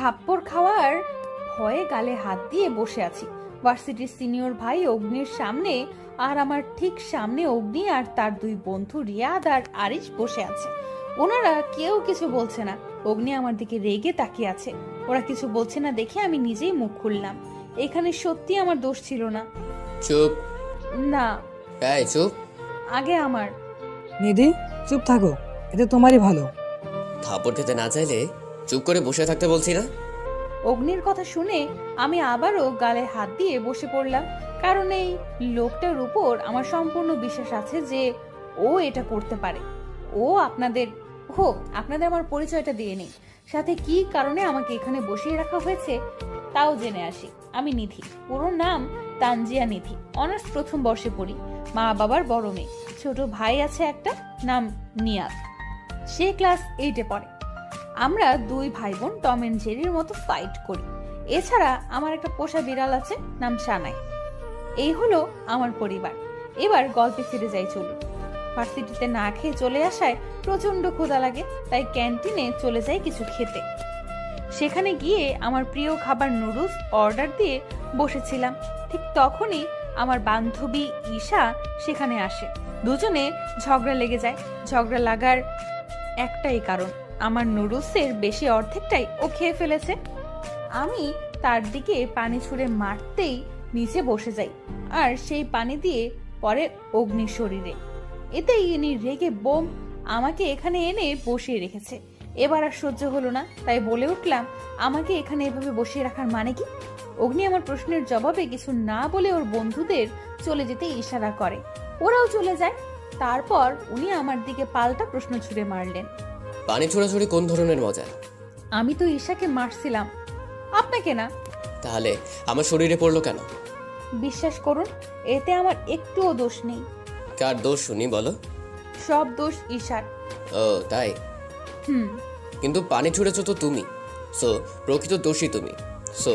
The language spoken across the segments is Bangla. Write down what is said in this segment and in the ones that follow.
থাপ্পড় খাওয়ার ভয়ে গালে হাত দিয়ে বসে আছি। ভার্সিটির সিনিয়র ভাই অগ্নির সামনে, আর আমার ঠিক সামনে অগ্নি আর তার দুই বন্ধু রিয়াদ আর আরিশ বসে আছে। ওনারা কেউ কিছু বলছে না। অগ্নি আমার দিকে রেগে তাকিয়ে আছে। ওরা কিছু বলছে না দেখে আমি নিজেই মুখ খুললাম। এখানে সত্যি আমার দোষ ছিল না। চুপ। না। এই চুপ। আগে আমার। নিধি, চুপ থাকো, এতে তোমারই ভালো। থাপড় খেতে না চাইলে চুপ করে বসে থাকতে বলছি না? অগ্নির কথা শুনে আমি আবারও গালে হাত দিয়ে বসে পড়লাম, কারণ এই লোকটার উপর আমার সম্পূর্ণ বিশ্বাস আছে যে ও এটা করতে পারে। আপনাদের আমার পরিচয়টা দিয়ে নেই, সাথে কি কারণে আমাকে এখানে বসিয়ে রাখা হয়েছে তাও জেনে আসি। আমি নিধি, পুরো নাম তানজিয়া নিধি, অনার্স প্রথম বর্ষে পড়ি। মা বাবার বড় মেয়ে, ছোট ভাই আছে একটা, নাম নিয়াদ, সে ক্লাস 8-এ পড়ে। আমরা দুই ভাই বোন টম এন্ড জেরির মতো ফাইট করি। এছাড়া আমার একটা পোষা বিড়াল আছে, নাম সানাই। এই হলো আমার পরিবার। এবার গল্পে ফিরে যাই চলুন। ভার্সিটিতে না খেয়ে চলে আসায় প্রচন্ড ক্ষুধা লাগে, তাই ক্যান্টিনে চলে যাই কিছু খেতে। সেখানে গিয়ে আমার প্রিয় খাবার নুডলস অর্ডার দিয়ে বসেছিলাম। ঠিক তখনই আমার বান্ধবী ঈশা সেখানে আসে। দুজনে ঝগড়া লেগে যায়। ঝগড়া লাগার একটাই কারণ, আমার নুডলসের বেশি অর্ধেকটাই ও খেয়ে ফেলেছে। আমি তার দিকে পানি ছুঁড়ে মারতেই নিচে বসে যাই, আর সেই পানি দিয়ে পরে অগ্নির শরীরে। এতেই ইনি রেগে বোম আমাকে এখানে এনে বসিয়ে রেখেছে। এবার আর সহ্য হলো না, তাই বলে উঠলাম, আমাকে এখানে এভাবে বসিয়ে রাখার মানে কি? অগ্নি আমার প্রশ্নের জবাবে কিছু না বলে ওর বন্ধুদের চলে যেতে ইশারা করে। ওরাও চলে যায়। তারপর উনি আমার দিকে পাল্টা প্রশ্ন ছুড়ে মারলেন, পানি ছোড়াছুড়ি কোন ধরনের মজা? আমি তো ঈশাকে মারছিলাম, আপনাকে না। তাহলে আমার শরীরে পড়লো কেন? বিশ্বাস করুন, এতে আমার একটুও দোষ নেই। কার দোষ শুনি বলো? সব দোষ ঈশার। ও তাই? কিন্তু পানি ছুড়েছো তো তুমি, সো প্রকৃত দোষী তুমি, সো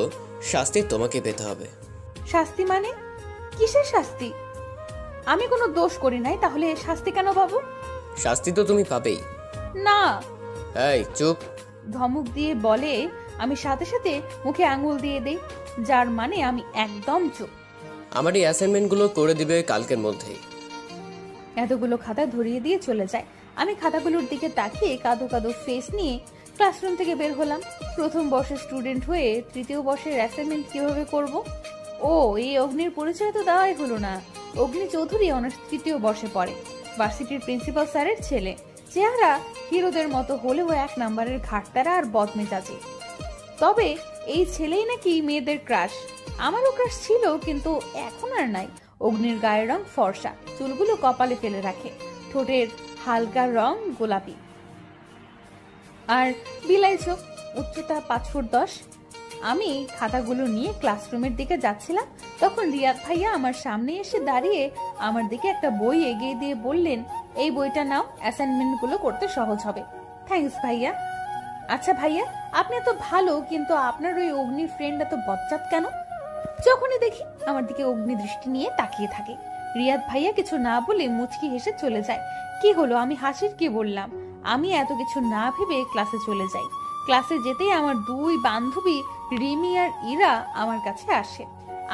শাস্তি তোমাকে পেতে হবে। শাস্তি মানে? কিসের শাস্তি? আমি কোনো দোষ করি নাই, তাহলে শাস্তি কেন পাবো? শাস্তি তো তুমি পাবেই। না। এই চুপ। ধমক দিয়ে বলে আমি সাথে সাথে মুখে আঙুল দিয়ে দেই, যার মানে আমি একদম চুপ। আমার এই অ্যাসাইনমেন্টগুলো করে দিবে কালকের মধ্যেই। এতগুলো খাতা ধরিয়ে দিয়ে চলে যায়। আমি খাতাগুলোর দিকে তাকিয়ে কাঁদো কাঁদো ফেস নিয়ে ক্লাসরুম থেকে বের হলাম। প্রথম বর্ষের স্টুডেন্ট হয়ে তৃতীয় বর্ষের অ্যাসাইনমেন্ট কিভাবে করব? এই অগ্নির পরিচয় তো দেওয়াই হলো না। অগ্নি চৌধুরী অনার্স তৃতীয় বর্ষে পড়ে, ভার্সিটির প্রিন্সিপাল স্যারের ছেলে। চেহারা হিরোদের মতো হলেও 1 নম্বরের ঘাটতারা আর বদমেজাজি। তবে এই ছেলেই নাকি মেয়েদের ক্রাশ। আমারও ক্রাশ ছিল, কিন্তু এখন আর নাই। অগ্নির গায়ের রং ফর্সা, চুলগুলো কপালে ফেলে রাখে, ঠোঁটের হালকা রং গোলাপি, আর বিলাই চোখ, উচ্চতা 5 ফুট 10। আমি খাতাগুলো নিয়ে ক্লাসরুমের দিকে যাচ্ছিলাম, তখন রিয়াদ ভাইয়া আমার সামনে এসে দাঁড়িয়ে আমার দিকে একটা বই এগিয়ে দিয়ে বললেন, এই বইটা নাও, অ্যাসাইনমেন্টগুলো করতে সহজ হবে। থ্যাঙ্কস ভাইয়া। আচ্ছা ভাইয়া, আপনি এত ভালো, কিন্তু আপনার ওই অগ্নির ফ্রেন্ড এত বজ্জাত কেন? যখনই দেখি আমার দিকে অগ্নি দৃষ্টি নিয়ে তাকিয়ে থাকে। রিয়াদ ভাইয়া কিছু না বলে মুচকি হেসে চলে যায়। কি হলো, আমি হাসির কি বললাম? আমি এত কিছু না ভেবে ক্লাসে চলে যাই। ক্লাসে যেতেই আমার দুই বান্ধবী রিমি আর ইরা আমার কাছে আসে।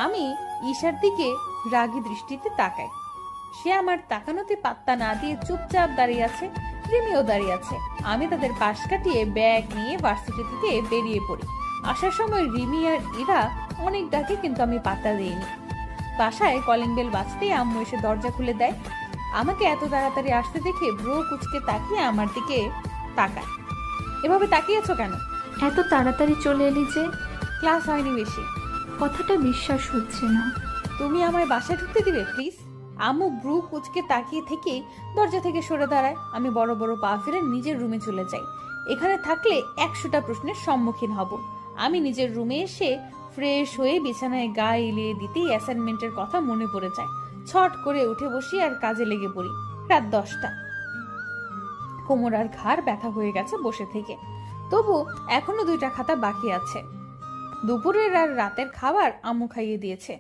আমি ঈশার দিকে রাগী দৃষ্টিতে তাকাই। সে আমার তাকানোতে পাত্তা না দিয়ে চুপচাপ দাঁড়িয়ে আছে। রিমিও দাঁড়িয়ে আছে। আমি তাদের পাশ কাটিয়ে ব্যাগ নিয়ে ভার্সিটি থেকে বেরিয়ে পড়ি। আসার সময় রিমি আর ইরা অনেক ডাকে, কিন্তু আমি পাত্তা দিইনি। বাসায় কলিং বেল বাজতেই আম্মু এসে দরজা খুলে দেয়। আমাকে এত তাড়াতাড়ি আসতে দেখে ব্রো কুচকে তাকিয়ে আমার দিকে তাকায়। এভাবে তাকিয়েছো কেন? এত তাড়াতাড়ি চলে এলি যে? ক্লাস হয়নি বেশি। কথাটা বিশ্বাস হচ্ছে না। তুমি আমায় বাসায় ঢুকতে দিবে প্লিজ? আম্মু ব্রু কুচকে তাকিয়ে থেকে দরজা থেকে সরে দাঁড়ায়। আমি বড় বড় পা ফিরে নিজের রুমে চলে যাই। এখানে থাকলে 100টা প্রশ্নের সম্মুখীন হব। আমি নিজের রুমে এসে ফ্রেশ হয়ে বিছানায় গা এলিয়ে দিতেই অ্যাসাইনমেন্টের কথা মনে পড়ে যায়। ছট করে উঠে বসি আর কাজে লেগে পড়ি। রাত 10টা। কোমর আর ঘাড় ব্যথা হয়ে গেছে বসে থেকে, তবু এখনো 2টা খাতা বাকি আছে। দুপুরের আর রাতের খাবার আম্মু খাইয়ে দিয়েছে।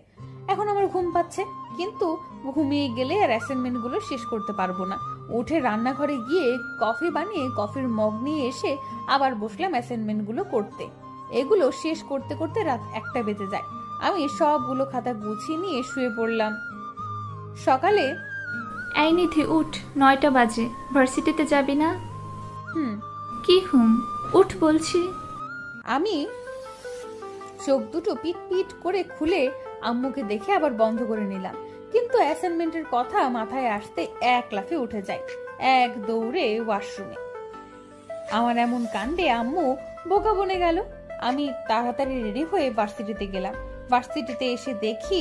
এখন আমার ঘুম পাচ্ছে, কিন্তু ঘুমিয়ে গেলে আর অ্যাসাইনমেন্ট গুলো শেষ করতে পারবো না। উঠে রান্নাঘরে গিয়ে কফি বানিয়ে কফির মগ নিয়ে এসে আবার বসলাম অ্যাসাইনমেন্ট গুলো করতে। এগুলো শেষ করতে করতে রাত 1টা বেজে যায়। আমি সবগুলো খাতা গুছিয়ে নিয়ে শুয়ে পড়লাম। সকালে এই নিধি উঠ, 9টা বাজে, ভার্সিটিতে যাবি না? হুম। কি উঠ বলছি। আমি চোখ দুটো পিট পিট করে খুলে আম্মুকে দেখে আবার বন্ধ করে নিলাম, কিন্তু অ্যাসাইনমেন্টের কথা মাথায় আসতে এক লাফে উঠে যায়, এক দৌড়ে ওয়াশরুমে। আমার এমন কাণ্ডে আম্মু বোকা বনে গেল। আমি তাড়াতাড়ি রেডি হয়ে ভার্সিটিতে গেলাম। ভার্সিটিতে এসে দেখি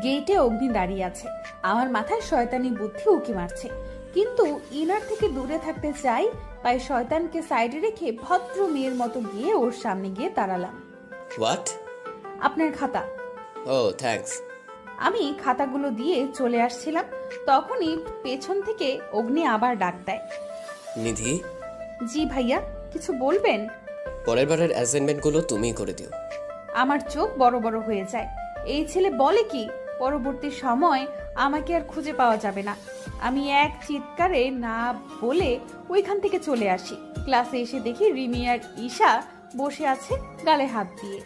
গেটে অগ্নি দাঁড়িয়ে আছে। আমার মাথায় শয়তানি বুদ্ধি উকি মারছে, কিন্তু ইনার থেকে দূরে থাকতে চাই, তাই শয়তানকে সাইডে রেখে ভদ্র মেয়ের মতো গিয়ে ওর সামনে গিয়ে দাঁড়ালাম। হোয়াট? আপনার খাতা। ও থ্যাঙ্কস। আমি খাতাগুলো দিয়ে চলে আসছিলাম, তখনই পেছন থেকে অগ্নি আবার ডাক দেয়। নিধি? জি ভাইয়া, কিছু বলবেন? পরের বারের অ্যাসাইনমেন্টগুলো তুমিই করে দিও। আমার চোখ বড় বড় হয়ে যায়। এই ছেলে বলে কি পরবর্তী সময় আমাকে আর খুঁজে পাওয়া যাবে না। আমি এক চিৎকারে না বলে ওইখান থেকে চলে আসি। ক্লাসে এসে দেখি রিমি আর ঈশা বসে আছে গালে হাত দিয়ে।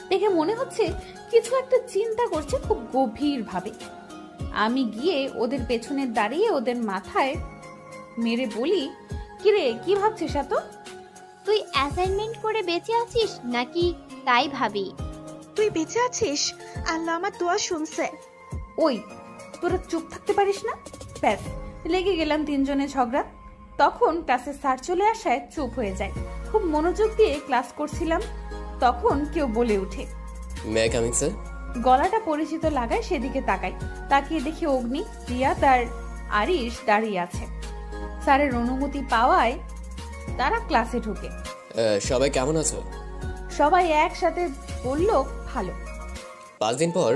দেখে মনে হচ্ছে কিছু একটা চিন্তা করছে খুব গভীর ভাবে। আমি গিয়ে ওদের পেছনে দাঁড়িয়ে ওদের মাথায় মেরে বলি, কিরে কি ভাবছিস এত? তুই অ্যাসাইনমেন্ট করে বেঁচে আছিস নাকি তাই ভাবি? তুই বেঁচে আছিস, আল্লাহ আমার দোয়া শুনছে। ওই তোরা চুপ থাকতে পারিস না? ব্যাস, লেগে গেলাম তিনজনে ঝগড়া। তখন ক্লাসের স্যার চলে আসায় চুপ হয়ে যায়। খুব মনোযোগ দিয়ে ক্লাস করছিলাম, তখন কেউ বলে উঠে, মে আই কামিং স্যার? গলাটা পরিচিত লাগায় সেদিকে তাকাই। তাকিয়ে দেখি অগ্নি, রিয়া তার আরিশ দাঁড়িয়ে আছে। স্যারের অনুমতি পাওয়ায় তারা ক্লাসে ঢুকে। সবাই কেমন আছো? সবাই একসাথে বলল, ভালো। 5 দিন পর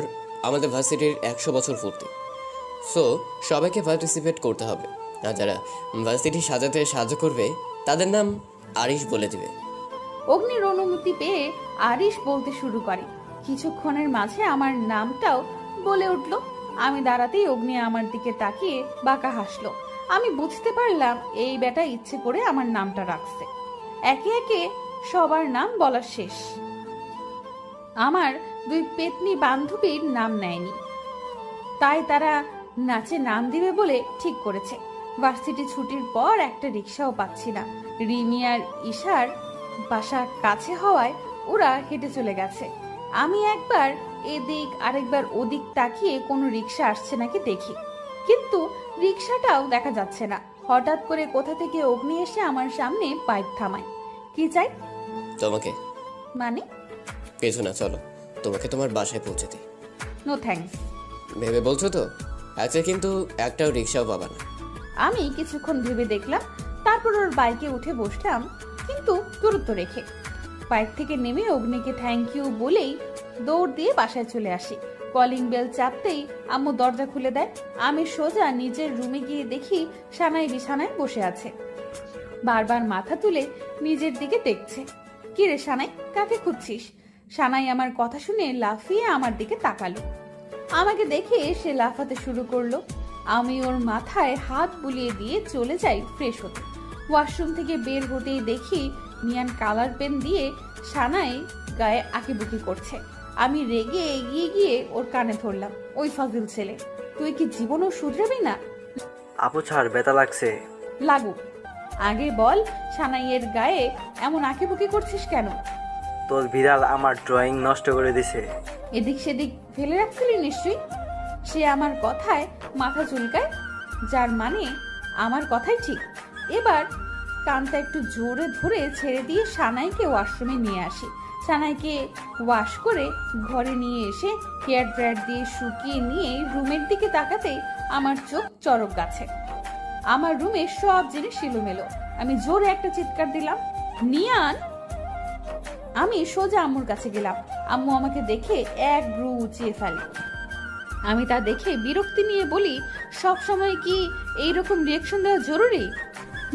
আমাদের ভার্সিটির 100 বছর পূর্তি, সো সবাইকে পার্টিসিপেট করতে হবে। আর যারা ভার্সিটি সাজাতে সাহায্য করবে তাদের নাম আরিশ বলে দিবে। অগ্নির অনুমতি পেয়ে আরিশ বলতে শুরু করে। কিছুক্ষণের মাঝে আমার নামটাও বলে উঠল। আমি দাঁড়াতেই অগ্নি আমার দিকে তাকিয়ে বাঁকা হাসলো। আমি বুঝতে পারলাম এই বেটা ইচ্ছে করে আমার নামটা রাখছে। একে একে সবার নাম বলা শেষ। আমার দুই পেতনি বান্ধবীর নাম নেয়নি, তাই তারা নাচে নাম দিবে বলে ঠিক করেছে। ভার্সিটি ছুটির পর একটা রিক্সাও পাচ্ছি না। রিমি আর ঈশার বাসা কাছে হওয়ায় ওরা হেঁটে চলে গেছে। আমি একবার এদিক আরেকবার ওদিক তাকিয়ে কোনো রিক্সা আসছে নাকি দেখি, কিন্তু রিক্সাটাও দেখা যাচ্ছে না। হঠাৎ করে কোথা থেকে অগ্নি এসে আমার সামনে বাইক থামায়। কি চাই? তোমাকে। মানে? কিছু না, চলো তোমাকে তোমার বাসায় পৌঁছে দিই। No thanks. ভেবে বলছো তো? আচ্ছা, কিন্তু একটাও রিক্সাও পাবা না। আমি কিছুক্ষণ ভেবে দেখলাম, তারপর ওর বাইকে উঠে বসলাম, কিন্তু দূরত্ব রেখে। বাইক থেকে নেমে অগ্নিকে থ্যাংক ইউ বলেই দৌড় দিয়ে বাসায় চলে আসি। কলিং বেল চাপতেই আম্মু দরজা খুলে দেয়। আমি সোজা নিজের রুমে গিয়ে দেখি সানাই বিছানায় বসে আছে, বারবার মাথা তুলে নিজের দিকে দেখছে। কি রে সানাই, কাকে খুঁজছিস? সানাই আমার কথা শুনে লাফিয়ে আমার দিকে তাকালো। আমাকে দেখে সে লাফাতে শুরু করলো। আমি ওর মাথায় হাত বুলিয়ে দিয়ে চলে যাই ফ্রেশ হতে। ওয়াশরুম থেকে বের হতেই দেখি নিয়ান কালার পেন দিয়ে সানাই গায়ে আঁকিবুকি করছে। আমি রেগে এগিয়ে গিয়ে ওর কানে ধরলাম, ওই ফাজিল ছেলে, তুই কি জীবনও শুধরাবি না? আপু ছাড়, ব্যথা লাগছে। লাগুক, আগে বল সানাইয়ের গায়ে এমন আঁকিবুকি করছিস কেন? তোর বিড়াল আমার ড্রয়িং নষ্ট করে দিছে। এদিক সেদিক ফেলে রাখছিলি নিশ্চয়ই। সে আমার কথায় মাথা চুলকায়, যার মানে আমার কথাই ঠিক। এবার কানটা একটু জোরে ধরে ছেড়ে দিয়ে সানাইকে ওয়াশরুমে নিয়ে আসি। সানাইকে ওয়াশ করে ঘরে নিয়ে এসে হেয়ার ড্রায়ার দিয়ে শুকিয়ে নিয়ে রুমের দিকে তাকাতেই আমার চোখ চরক গাছে। আমার রুমে সব জিনিস এলোমেলো। আমি জোরে একটা চিৎকার দিলাম, নিয়ান! আমি সোজা আম্মুর কাছে গেলাম। আম্মু আমাকে দেখে এক ব্রু উঁচিয়ে ফেলে। আমি তা দেখে বিরক্তি নিয়ে বলি, সব সময় কি এইরকম রিয়াকশন দেওয়া জরুরি?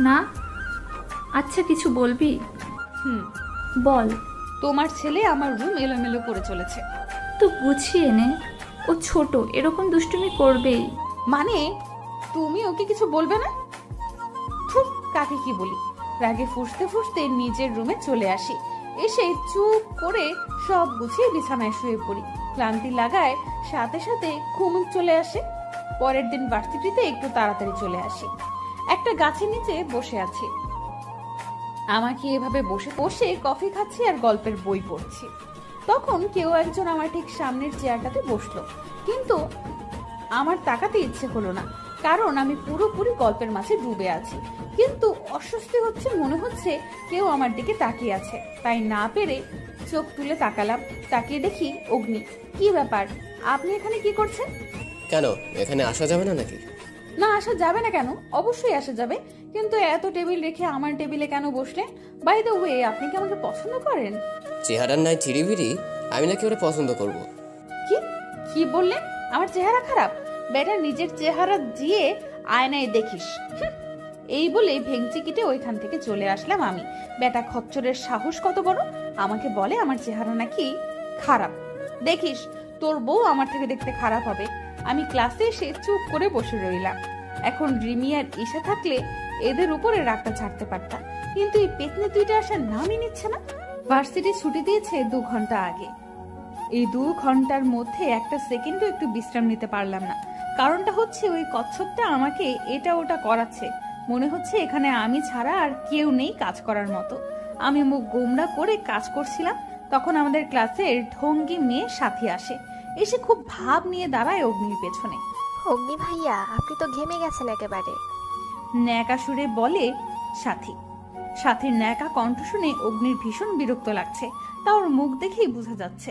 না। আচ্ছা কিছু বলবি? বল। তোমার ছেলে আমার রুম এলোমেলো করে চলেছে। তো গুছিয়ে নে, ও ছোট, এরকম দুষ্টুমি করবেই। মানে তুমি ওকে কিছু বলবে না? কাকে কি বলি? রাগে ফুঁসতে ফুঁসতে নিজের রুমে চলে আসি। এসে চুপ করে সব গুছিয়ে বিছানায় শুয়ে পড়ি। ক্লান্তি লাগায় সাথে সাথে ঘুম চলে আসে। পরের দিন ভার্সিটিতে একটু তাড়াতাড়ি চলে আসি। একটা গাছের নিচে বসে আছি। আমাকে এভাবে বসে বসে কফি খাচ্ছি আর গল্পের বই পড়ছি। তখন কেউ একজন আমার ঠিক সামনের চেয়ারটাতে বসলো, কিন্তু আমার তাকাতে ইচ্ছে হলো না, কারণ আমি পুরোপুরি গল্পের মাঝে ডুবে আছি। কিন্তু অস্বস্তি হচ্ছে, মনে হচ্ছে কেউ আমার দিকে তাকিয়ে আছে। তাই না পেরে চোখ তুলে তাকালাম। তাকিয়ে দেখি অগ্নি। কি ব্যাপার, আপনি এখানে কি করছেন? কেন, এখানে আসা যাবে না নাকি? না, আসা যাবে না কেন? অবশ্যই আসা যাবে, কিন্তু এত টেবিল রেখে আমার টেবিলে কেন বসলেন? বাই দ্য ওয়ে, আপনি কি আমাকে পছন্দ করেন? চেহারার নাই চিরিবিরি, আমি নাকি ওরা পছন্দ করব? কি কি বললেন? আমার চেহারা খারাপ? বেটা, নিজের চেহারা দিয়ে আয়নায় দেখিস। এই বলে ভেঙচি কিটে ওইখান থেকে চলে আসলাম আমি। বেটা খচ্চরের সাহস কত বড়, আমাকে বলে আমার চেহারা নাকি খারাপ। দেখিস, তোর বউ আমার থেকে দেখতে খারাপ হবে। আমি ক্লাসে এসে চুপ করে বসে রইলাম। এখন রিমি আর ঈশা থাকলে এদের উপরে রাগটা ছাড়তে পারতাম, কিন্তু এই পেতনি দুইটা আসার নামই নিচ্ছে না। ভার্সিটি ছুটি দিয়েছে 2 ঘন্টা আগে। এই 2 ঘন্টার মধ্যে একটা সেকেন্ডও একটু বিশ্রাম নিতে পারলাম না। কারণটা হচ্ছে ওই কচ্ছপটা আমাকে এটা ওটা করাচ্ছে। মনে হচ্ছে এখানে আমি ছাড়া আর কেউ নেই কাজ করার মতো। আমি মুখ গোমড়া করে কাজ করছিলাম, তখন আমাদের ক্লাসের ঢঙ্গি মেয়ে সাথী আসে। এসে খুব ভাব নিয়ে দাঁড়ায় অগ্নির পেছনে। অগ্নি ভাইয়া, আপনি তো ঘেমে গেছেন একেবারে, ন্যাকা সুরে বলে সাথী। সাথীর ন্যাকা কণ্ঠ শুনে অগ্নির ভীষণ বিরক্ত লাগছে, তা ওর মুখ দেখেই বোঝা যাচ্ছে।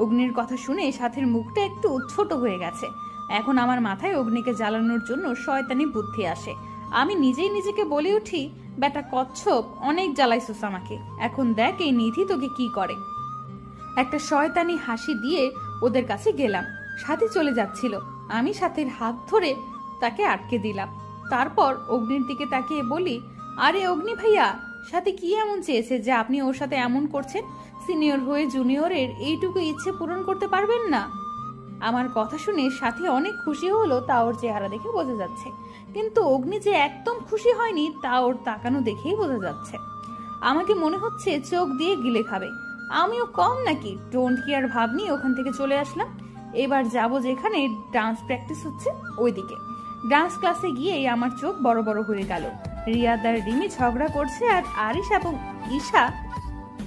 অগ্নির কথা শুনে সাথীর মুখটা একটু ছোট হয়ে গেছে। এখন আমার মাথায় অগ্নিকে জ্বালানোর জন্য শয়তানি বুদ্ধি আসে। আমি নিজেই নিজেকে বলে উঠি, বেটা কচ্ছপ, অনেক জ্বালাইছিস আমাকে, এখন দেখ এই নিধি তোকে কি করে। একটা শয়তানি হাসি দিয়ে ওদের কাছে গেলাম। সাথী চলে যাচ্ছিল, আমি সাথীর হাত ধরে তাকে আটকে দিলাম। তারপর অগ্নির দিকে তাকিয়ে বলি, আরে অগ্নি ভাইয়া, সাথী কি এমন চেয়েছে যে আপনি ওর সাথে এমন করছেন? সিনিয়র হয়ে জুনিয়রের এইটুকু ইচ্ছে পূরণ করতে পারবেন না? আমার কথা শুনে সাথী অনেক খুশি হলো, তা ওর চেহারা দেখে বোঝা যাচ্ছে। কিন্তু অগ্নি যে একদম খুশি হয়নি তা ওর তাকানো দেখেই বোঝা যাচ্ছে। আমাকে মনে হচ্ছে চোখ দিয়ে গিলে খাবে। আমিও কম নাকি, ডোন্ট কেয়ার ভাব নিয়ে ওখান থেকে চলে আসলাম। এবার যাব যেখানে ডান্স প্র্যাকটিস হচ্ছে ওইদিকে। ডান্স ক্লাসে গিয়েই আমার চোখ বড় বড় হয়ে গেল। রিয়াদ আর রিমি ঝগড়া করছে আর আরিশ এবং ঈশা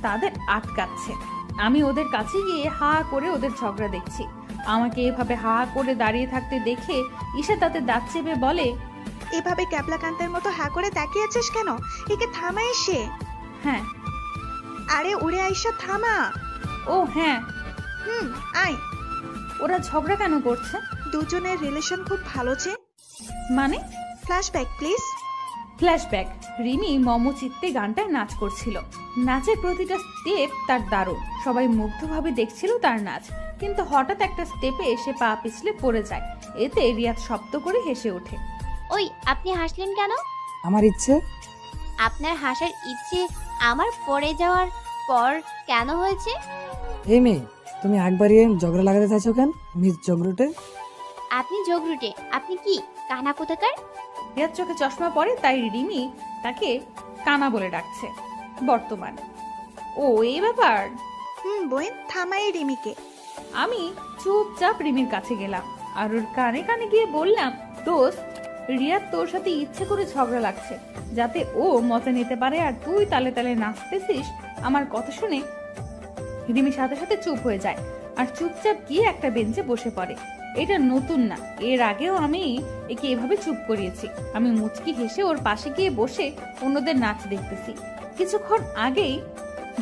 তাদের আটকাচ্ছে। আমি ওদের কাছে গিয়ে হা করে ওদের ঝগড়া দেখছি। আমাকে এভাবে হা করে দাঁড়িয়ে থাকতে দেখে ঈশা তাতে দাঁত চেপে বলে, এভাবে ক্যাবলাকান্তের মতো হা করে তাকিয়ে আছিস কেন? একে থামা এসে। হ্যাঁ। আরে ওরে আয়েশা, থামা। ও হ্যাঁ। আয়। ওরা ঝগড়া কেন করছে? দুজনের রিলেশন খুব ভালো যে। মানে? Flashback please. ফ্ল্যাশব্যাক। রিমি মমচিত্তে গানটায় নাচ করছিল। নাচের প্রতিটা স্টেপ তার দারুণ, সবাই মুগ্ধভাবে দেখছিল তার নাচ। কিন্তু হঠাৎ একটা স্টেপে এসে পা পিছলে পড়ে যায়। এতে রিয়াদ শব্দ করে হেসে ওঠে। ওই, আপনি হাসলেন কেন? আমার ইচ্ছে। আপনার হাসার ইচ্ছে আমার পড়ে যাওয়ার পর কেন হয়েছে? এই মেয়ে, তুমি একবারিয়ে ঝগড়া লাগাতে চাইছো কেন? মিস জগরুটে। আপনি জগরুটে? আপনি কি কানা কোথাকার? রিয়াদ চোখে চশমা পরে, তাই রিমি তাকে কানা বলে ডাকছে বর্তমান। ও এই ব্যাপার। বোন, থামাই রিমিকে। আমি চুপচাপ রিমির কাছে গেলাম আর ওর কানে কানে গিয়ে বললাম, দোস্ত, রিয়াদ তোর সাথে ইচ্ছে করে ঝগড়া লাগছে যাতে ও মজা নিতে পারে, আর তুই তালে তালে নাচতেছিস। আমার কথা শুনে রিমি সাথে সাথে চুপ হয়ে যায় আর চুপচাপ গিয়ে একটা বেঞ্চে বসে পড়ে। এটা নতুন না, এর আগেও আমি একে এভাবে চুপ করিয়েছি। আমি মুচকি হেসে ওর পাশে গিয়ে বসে অন্যদের নাচ দেখতেছি। কিছুক্ষণ আগেই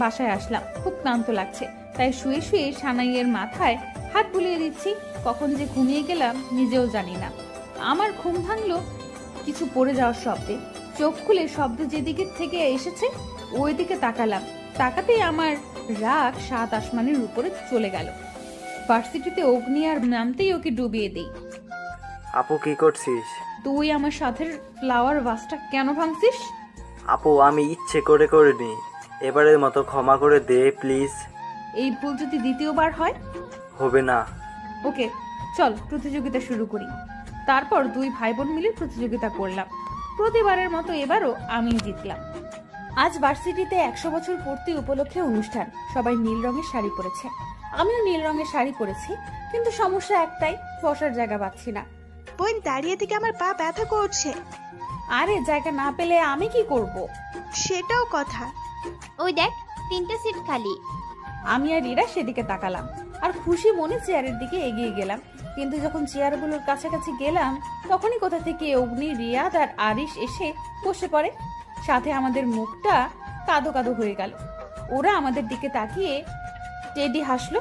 বাসায় আসলাম, খুব ক্লান্ত লাগছে, তাই শুয়ে শুয়ে সানাইয়ের মাথায় হাত বুলিয়ে দিচ্ছি। কখন যে ঘুমিয়ে গেলাম নিজেও জানি না। আমার ঘুম ভাঙলো কিছু পড়ে যাওয়ার শব্দে। চোখ খুলে শব্দ যেদিকে থেকে এসেছে ওই দিকে তাকালাম। তাকাতেই আমার রাগ 7 আসমানের উপরে চলে গেল। ভার্সিটিতে অগ্নি আর নামতেই ওকে ডুবিয়ে দেই। আপু কি করছিস? তুই আমার সাথে ফ্লাওয়ার ভাসটা কেন ভাঙছিস? আপু আমি ইচ্ছে করে করিনি, এবারের মতো ক্ষমা করে দে প্লিজ। এই ভুল যদি দ্বিতীয়বার হয়? হবে না। ওকে, চল প্রতিযোগিতা শুরু করি। তারপর 2 ভাই বোন মিলে প্রতিযোগিতা করলাম। প্রতিবারের মতো এবারও আমি জিতলাম। আজ ভার্সিটিতে 100 বছর পূর্তি উপলক্ষে অনুষ্ঠান। সবাই নীল রঙের শাড়ি পরেছে, আমিও নীল রঙের শাড়ি পরেছি, কিন্তু সমস্যা একটাই, বসার জায়গা পাচ্ছি না। বোন, দাঁড়িয়ে থেকে আমার পা ব্যথা করছে। আরে জায়গা না পেলে আমি কি করব? সেটাও কথা। ওই দেখ, 3টে সিট খালি। আমি আর রিরা সেদিকে তাকালাম আর খুশি মনে চেয়ারের দিকে এগিয়ে গেলাম। কিন্তু যখন চেয়ারগুলোর কাছাকাছি গেলাম তখনই কোথা থেকে অগ্নি, রিয়াদ আর আরিশ এসে বসে পড়ে। সাথে আমাদের মুখটা কাদো কাদো হয়ে গেল। ওরা আমাদের দিকে তাকিয়ে টেডি হাসলো।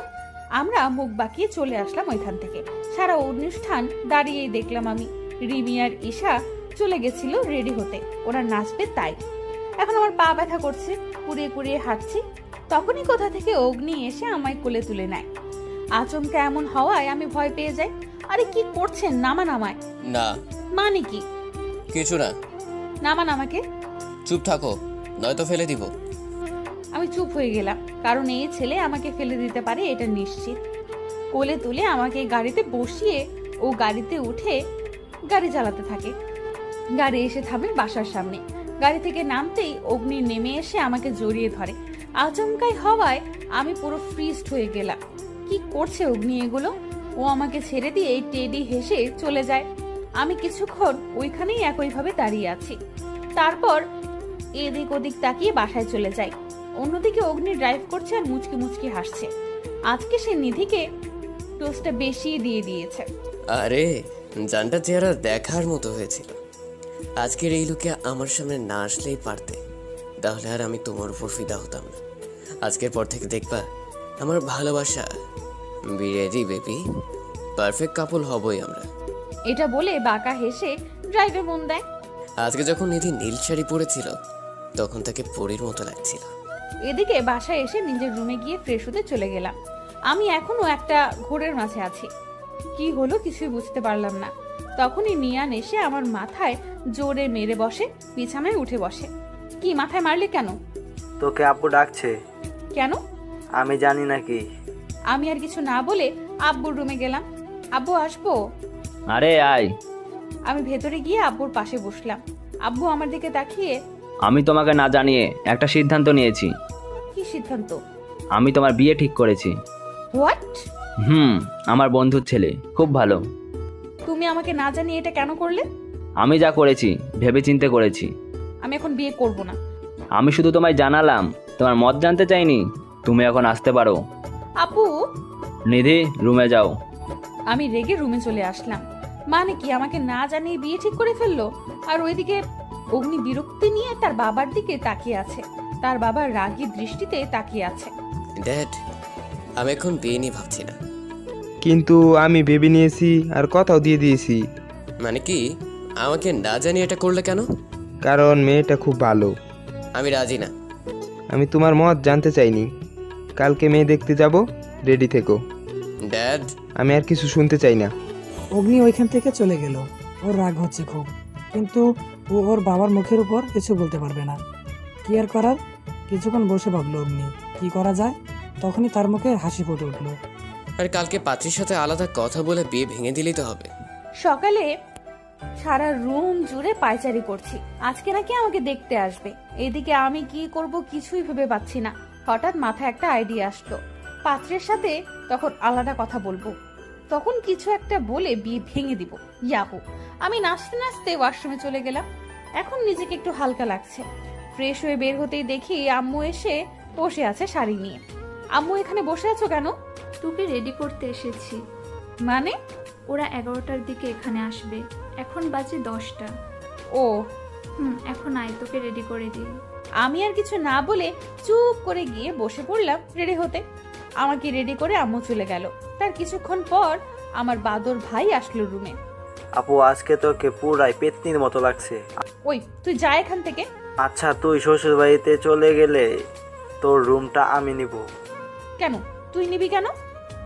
আমরা মুখ বাঁকিয়ে চলে আসলাম ওইখান থেকে। সারা অনুষ্ঠান দাঁড়িয়েই দেখলাম আমি। রিমি আর ঈশা চলে গেছিল রেডি হতে, ওরা নাচবে তাই। এখন আমার পা ব্যথা করছে, কুড়িয়ে কুড়িয়ে হাঁটছি। তখনই কোথা থেকে অগ্নি এসে আমায় কোলে তুলে নেয়। আচমকা এমন হওয়ায় আমি ভয় পেয়ে যাই। আরে কি করছেন? নামান আমায়। না। মানে কি? কিছু না। নামান আমাকে। চুপ থাকো, নয়তো ফেলে দিব। আমি চুপ হয়ে গেলাম, কারণ এই ছেলে আমাকে ফেলে দিতে পারে এটা নিশ্চিত। কোলে তুলে আমাকে গাড়িতে বসিয়ে ও গাড়িতে উঠে গাড়ি চালাতে থাকে। গাড়ি এসে থামে বাসার সামনে। গাড়ি থেকে নামতেই অগ্নি নেমে এসে আমাকে জড়িয়ে ধরে। আচমকাই হওয়ায় আমি পুরো ফ্রিজড হয়ে গেলাম। কি করছে অগ্নি এগুলো? ও আমাকে ছেড়ে দিয়ে টেডি হেসে চলে যায়। আমি কিছুক্ষণ ওইখানেই একইভাবে দাঁড়িয়ে আছি। তারপর এদিক ওদিক তাকিয়ে বাসায় চলে যাই। অন্যদিকে অগ্নি ড্রাইভ করছে আর মুচকি মুচকি হাসছে। আজকে সে নিধিকে টোস্টটা বেশি দিয়ে দিয়েছে। আরে জানটা চেহারা দেখার মতো হয়েছিল। আজকের এই লুকে আমার সামনে না আসলেই পারতে, তাহলে আর আমি তোমার উপর ফিদা হতাম না। আজকের পর থেকে দেখবা আমার ভালোবাসা। Be ready baby, perfect couple হবই আমরা। এটা বলে বাঁকা হেসে ড্রাইভে মন দেয়। আজকে যখন নিধি নীল শাড়ি পরেছিল তখন তাকে পরীর মতো লাগছিল। এদিকে বাসায় এসে নিজের রুমে গিয়ে ফ্রেশ হতে চলে গেলাম। আমি এখনো একটা ঘোরের মাঝে আছি। কি হলো কিছুই বুঝতে পারলাম না। তখনই নিয়ান এসে আমার মাথায় জোরে মেরে বসে, বিছানায় উঠে বসে। কি মাথায় মারলি কেন? তোকে আব্বু ডাকছে। কেন? আমি জানি নাকি। আমি আর কিছু না বলে আব্বুর রুমে গেলাম। আব্বু আসবো? আরে আয়। আমি ভেতরে গিয়ে আব্বুর পাশে বসলাম। আব্বু আমার দিকে তাকিয়ে, আমি তোমাকে না জানিয়ে একটা সিদ্ধান্ত নিয়েছি। কি সিদ্ধান্ত? আমি তোমার বিয়ে ঠিক করেছি। হোয়াট? আমার বন্ধুর ছেলে, খুব ভালো। তুমি আমাকে না জানিয়ে এটা কেন করলে? আমি যা করেছি ভেবেচিন্তে করেছি। আমি এখন বিয়ে করব না। আমি শুধু তোমায় জানালাম, তোমার মত জানতে চাইনি। তুমি এখন আসতে পারো। আব্বু। নিধি, রুমে যাও। আমি রেগে রুমে চলে আসলাম। মানে কি আমাকে না জানিয়ে বিয়ে ঠিক করে ফেললো? আর ওইদিকে অগ্নি বিরক্তি নিয়ে তার বাবার দিকে তাকিয়ে আছে। তার বাবা রাগী দৃষ্টিতে তাকিয়ে আছে। ড্যাড, আমি এখন বিয়ে নিয়ে ভাবছি না। কিন্তু আমি ভেবে নিয়েছি আর কথাও দিয়ে দিয়েছি। মানে কি? আমাকে না জানিয়ে এটা করলে কেন? কারণ মেয়েটা খুব ভালো। আমি রাজি না। আমি তোমার মত জানতে চাইনি। কালকে মেয়ে দেখতে যাব, রেডি থেকো। ড্যাড, আমি আর কিছু শুনতে চাই না। অগ্নি ওইখান থেকে চলে গেল। ওর রাগ হচ্ছে খুব, কিন্তু ও ওর বাবার মুখের উপর কিছু বলতে পারবে না। কি আর করার? কিছুক্ষণ বসে ভাবলো অগ্নি কি করা যায়। তখনই তার মুখে হাসি ফুটে উঠলো। আর কালকে পাত্রীর সাথে আলাদা কথা বলে বিয়ে ভেঙে দিলেই তো হবে। সকালে সারা রুম জুড়ে পায়চারি করছি, আজকে নাকি আমাকে দেখতে আসবে। এদিকে আমি কি করব কিছুই ভেবে পাচ্ছি না। হঠাৎ মাথায় একটা আইডিয়া আসলো। পাত্রের সাথে তখন আলাদা কথা বলবো, তখন কিছু একটা বলে বিয়ে ভেঙে দিব। ইয়াহু! আমি নাচতে নাচতে ওয়াশরুমে চলে গেলাম। এখন নিজেকে একটু হালকা লাগছে। ফ্রেশ হয়ে বের হতেই দেখি আম্মু এসে বসে আছে শাড়ি নিয়ে। আম্মু, এখানে বসে আছো কেন? তোকে রেডি করতে এসেছি। মানে? ওরা 11টার দিকে এখানে আসবে, এখন বাজে 10টা। ও এখন আয়, তোকে রেডি করে দিই। আমি আর কিছু না বলে চুপ করে গিয়ে বসে পড়লাম রেডি হতে। আমাকে রেডি করে আম্মু চলে গেল। তার কিছুক্ষণ পর আমার বাদর ভাই আসলো রুমে। আপু, আজকে তোকে পুরাই পেতনির মতো লাগছে। ওই তুই যা এখান থেকে। আচ্ছা, তুই শ্বশুর বাড়িতে চলে গেলে তোর রুমটা আমি নিব। কেন? তুই নিবি কেন?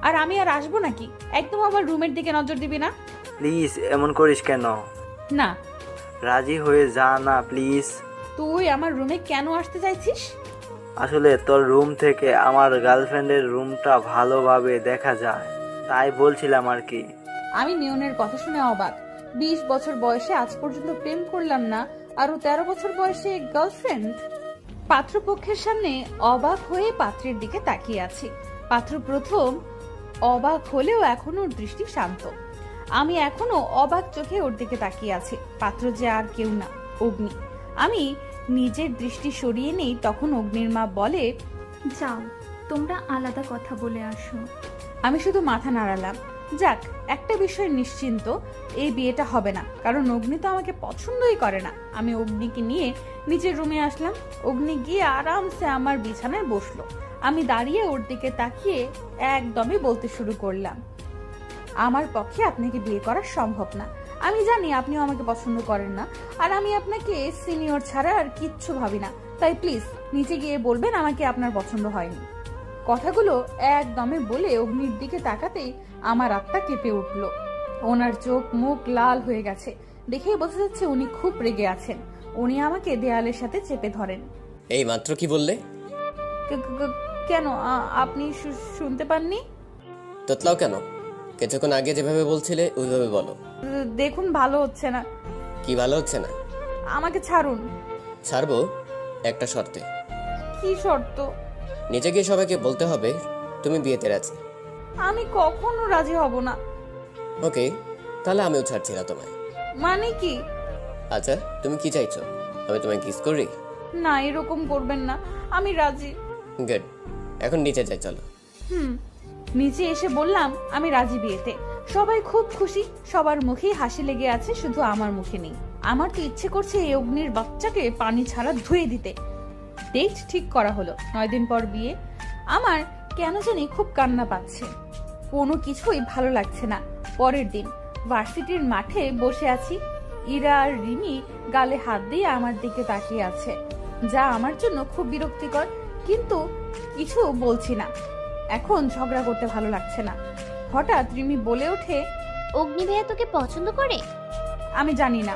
আর আমি আর আসবো নাকি? একদম আমার রুমের দিকে নজর দিবি না প্লিজ। এমন করিস কেন? না। রাজি হয়ে যা না প্লিজ। তুই আমার রুমে কেন আসতে চাইছিস? আসলে তোর রুম থেকে আমার গার্লফ্রেন্ডের রুমটা ভালোভাবে দেখা যায়, তাই বলছিলাম আর কি। আমি নিয়নের কথা শুনে অবাক। 20 বছর বয়সে আজ পর্যন্ত প্রেম করলাম না, আর ও 13 বছর বয়সে গার্লফ্রেন্ড। পাত্রপক্ষের সামনে অবাক হয়ে পাত্রের দিকে তাকিয়ে আছি। পাত্র প্রথম অবাক হলেও এখনো ওর দৃষ্টি শান্ত। আমি এখনো অবাক চোখে ওর দিকে তাকিয়ে আছি। পাত্র যে আর কেউ না, অগ্নি। আমি নিজের দৃষ্টি সরিয়ে নেই, তখন অগ্নির মা বলে, যাও, তোমরা আলাদা কথা বলে আসো। আমি শুধু মাথা নাড়ালাম। যাক, একটা বিষয় নিশ্চিন্ত, এই বিয়েটা হবে না, কারণ অগ্নি তো আমাকে পছন্দই করে না। আমি অগ্নিকে নিয়ে নিচের রুমে আসলাম। অগ্নি গিয়ে আরামসে আমার বিছানায় বসলো। আমি দাঁড়িয়ে ওর দিকে তাকিয়ে একদমই বলতে শুরু করলাম, আমার পক্ষে আপনাকে বিয়ে করা সম্ভব না। আমি জানি আপনিও আমাকে পছন্দ করেন না, আর আমি আপনাকে সিনিয়র ছাড়া আর কিচ্ছু ভাবি না। তাই প্লিজ নিচে গিয়ে বলবেন আমাকে আপনার পছন্দ হয়নি। কথাগুলো একদমে বলে অগ্নির দিকে তাকাতেই আমার আত্মা কেঁপে উঠল। ওনার চোখ মুখ লাল হয়ে গেছে, দেখেই বোঝা যাচ্ছে উনি খুব রেগে আছেন। উনি আমাকে দেয়ালের সাথে চেপে ধরেন। এই মাত্র কি বললে? কেন, আপনি শুনতে পাননি? তোতলাও কেন? কিছুক্ষণ আগে যেভাবে বলছিলে ওইভাবে বলো। দেখুন, ভালো হচ্ছে না। কি ভালো হচ্ছে না? আমাকে ছাড়ুন। ছাড়বো একটা শর্তে। কি শর্ত? নিচে গিয়ে সবাইকে বলতে হবে তুমি বিয়েতে রাজি। আমি কখনো রাজি হব না। ওকে, তাহলে আমিও ছাড়ছি না তোমায়। মানে কি? আচ্ছা, তুমি কি চাইছো? আমি তোমায় কিস করি? না, এরকম করবেন না, আমি রাজি। গুড, এখন নিচে যাই, চলো। নিচে এসে বললাম আমি রাজি বিয়েতে। সবাই খুব খুশি, সবার মুখেই হাসি লেগে আছে, শুধু আমার মুখে নেই। আমার তো ইচ্ছে করছে এই অগ্নির বাচ্চাকে পানি ছাড়া ধুয়ে দিতে। ডেট ঠিক করা হলো, 9 দিন পর বিয়ে। আমার কেন জানি খুব কান্না পাচ্ছে, কোনো কিছুই ভালো লাগছে না। পরের দিন ভার্সিটির মাঠে বসে আছি। ইরা আর রিমি গালে হাত দিয়ে আমার দিকে তাকিয়ে আছে, যা আমার জন্য খুব বিরক্তিকর, কিন্তু কিছু বলছি না। এখন ঝগড়া করতে ভালো লাগছে না। হঠাৎ রিমি বলে ওঠে, অগ্নি ভাইয়া তোকে পছন্দ করে? আমি জানি না।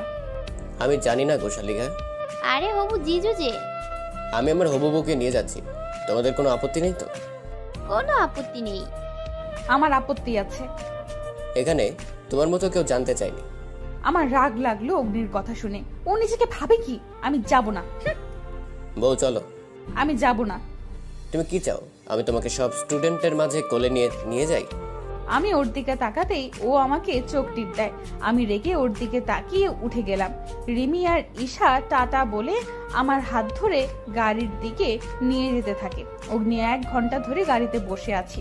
আমি জানি না গোশালিকা। আরে হবু জিজু যে। আমি আমার হবু বউকে নিয়ে যাচ্ছি, তোমাদের কোনো আপত্তি নেই তো? কোনো আপত্তি নেই। আমার আপত্তি আছে। এখানে তোমার মতো কেউ জানতে চাইনি। আমার রাগ লাগলো অগ্নির কথা শুনে। ও নিজেকে ভাবে কি? আমি যাব না। বউ চলো। আমি যাব না। তুমি কি চাও আমি তোমাকে সব স্টুডেন্টের মাঝে কোলে নিয়ে যাই? আমি ওর দিকে তাকাতেই ও আমাকে চোখ টিপ দেয়। আমি রেগে ওর দিকে তাকিয়ে উঠে গেলাম। রিমি আর ঈশা টাটা বলে আমার হাত ধরে গাড়ির দিকে নিয়ে যেতে থাকে। অগ্নি 1 ঘন্টা ধরে গাড়িতে বসে আছি।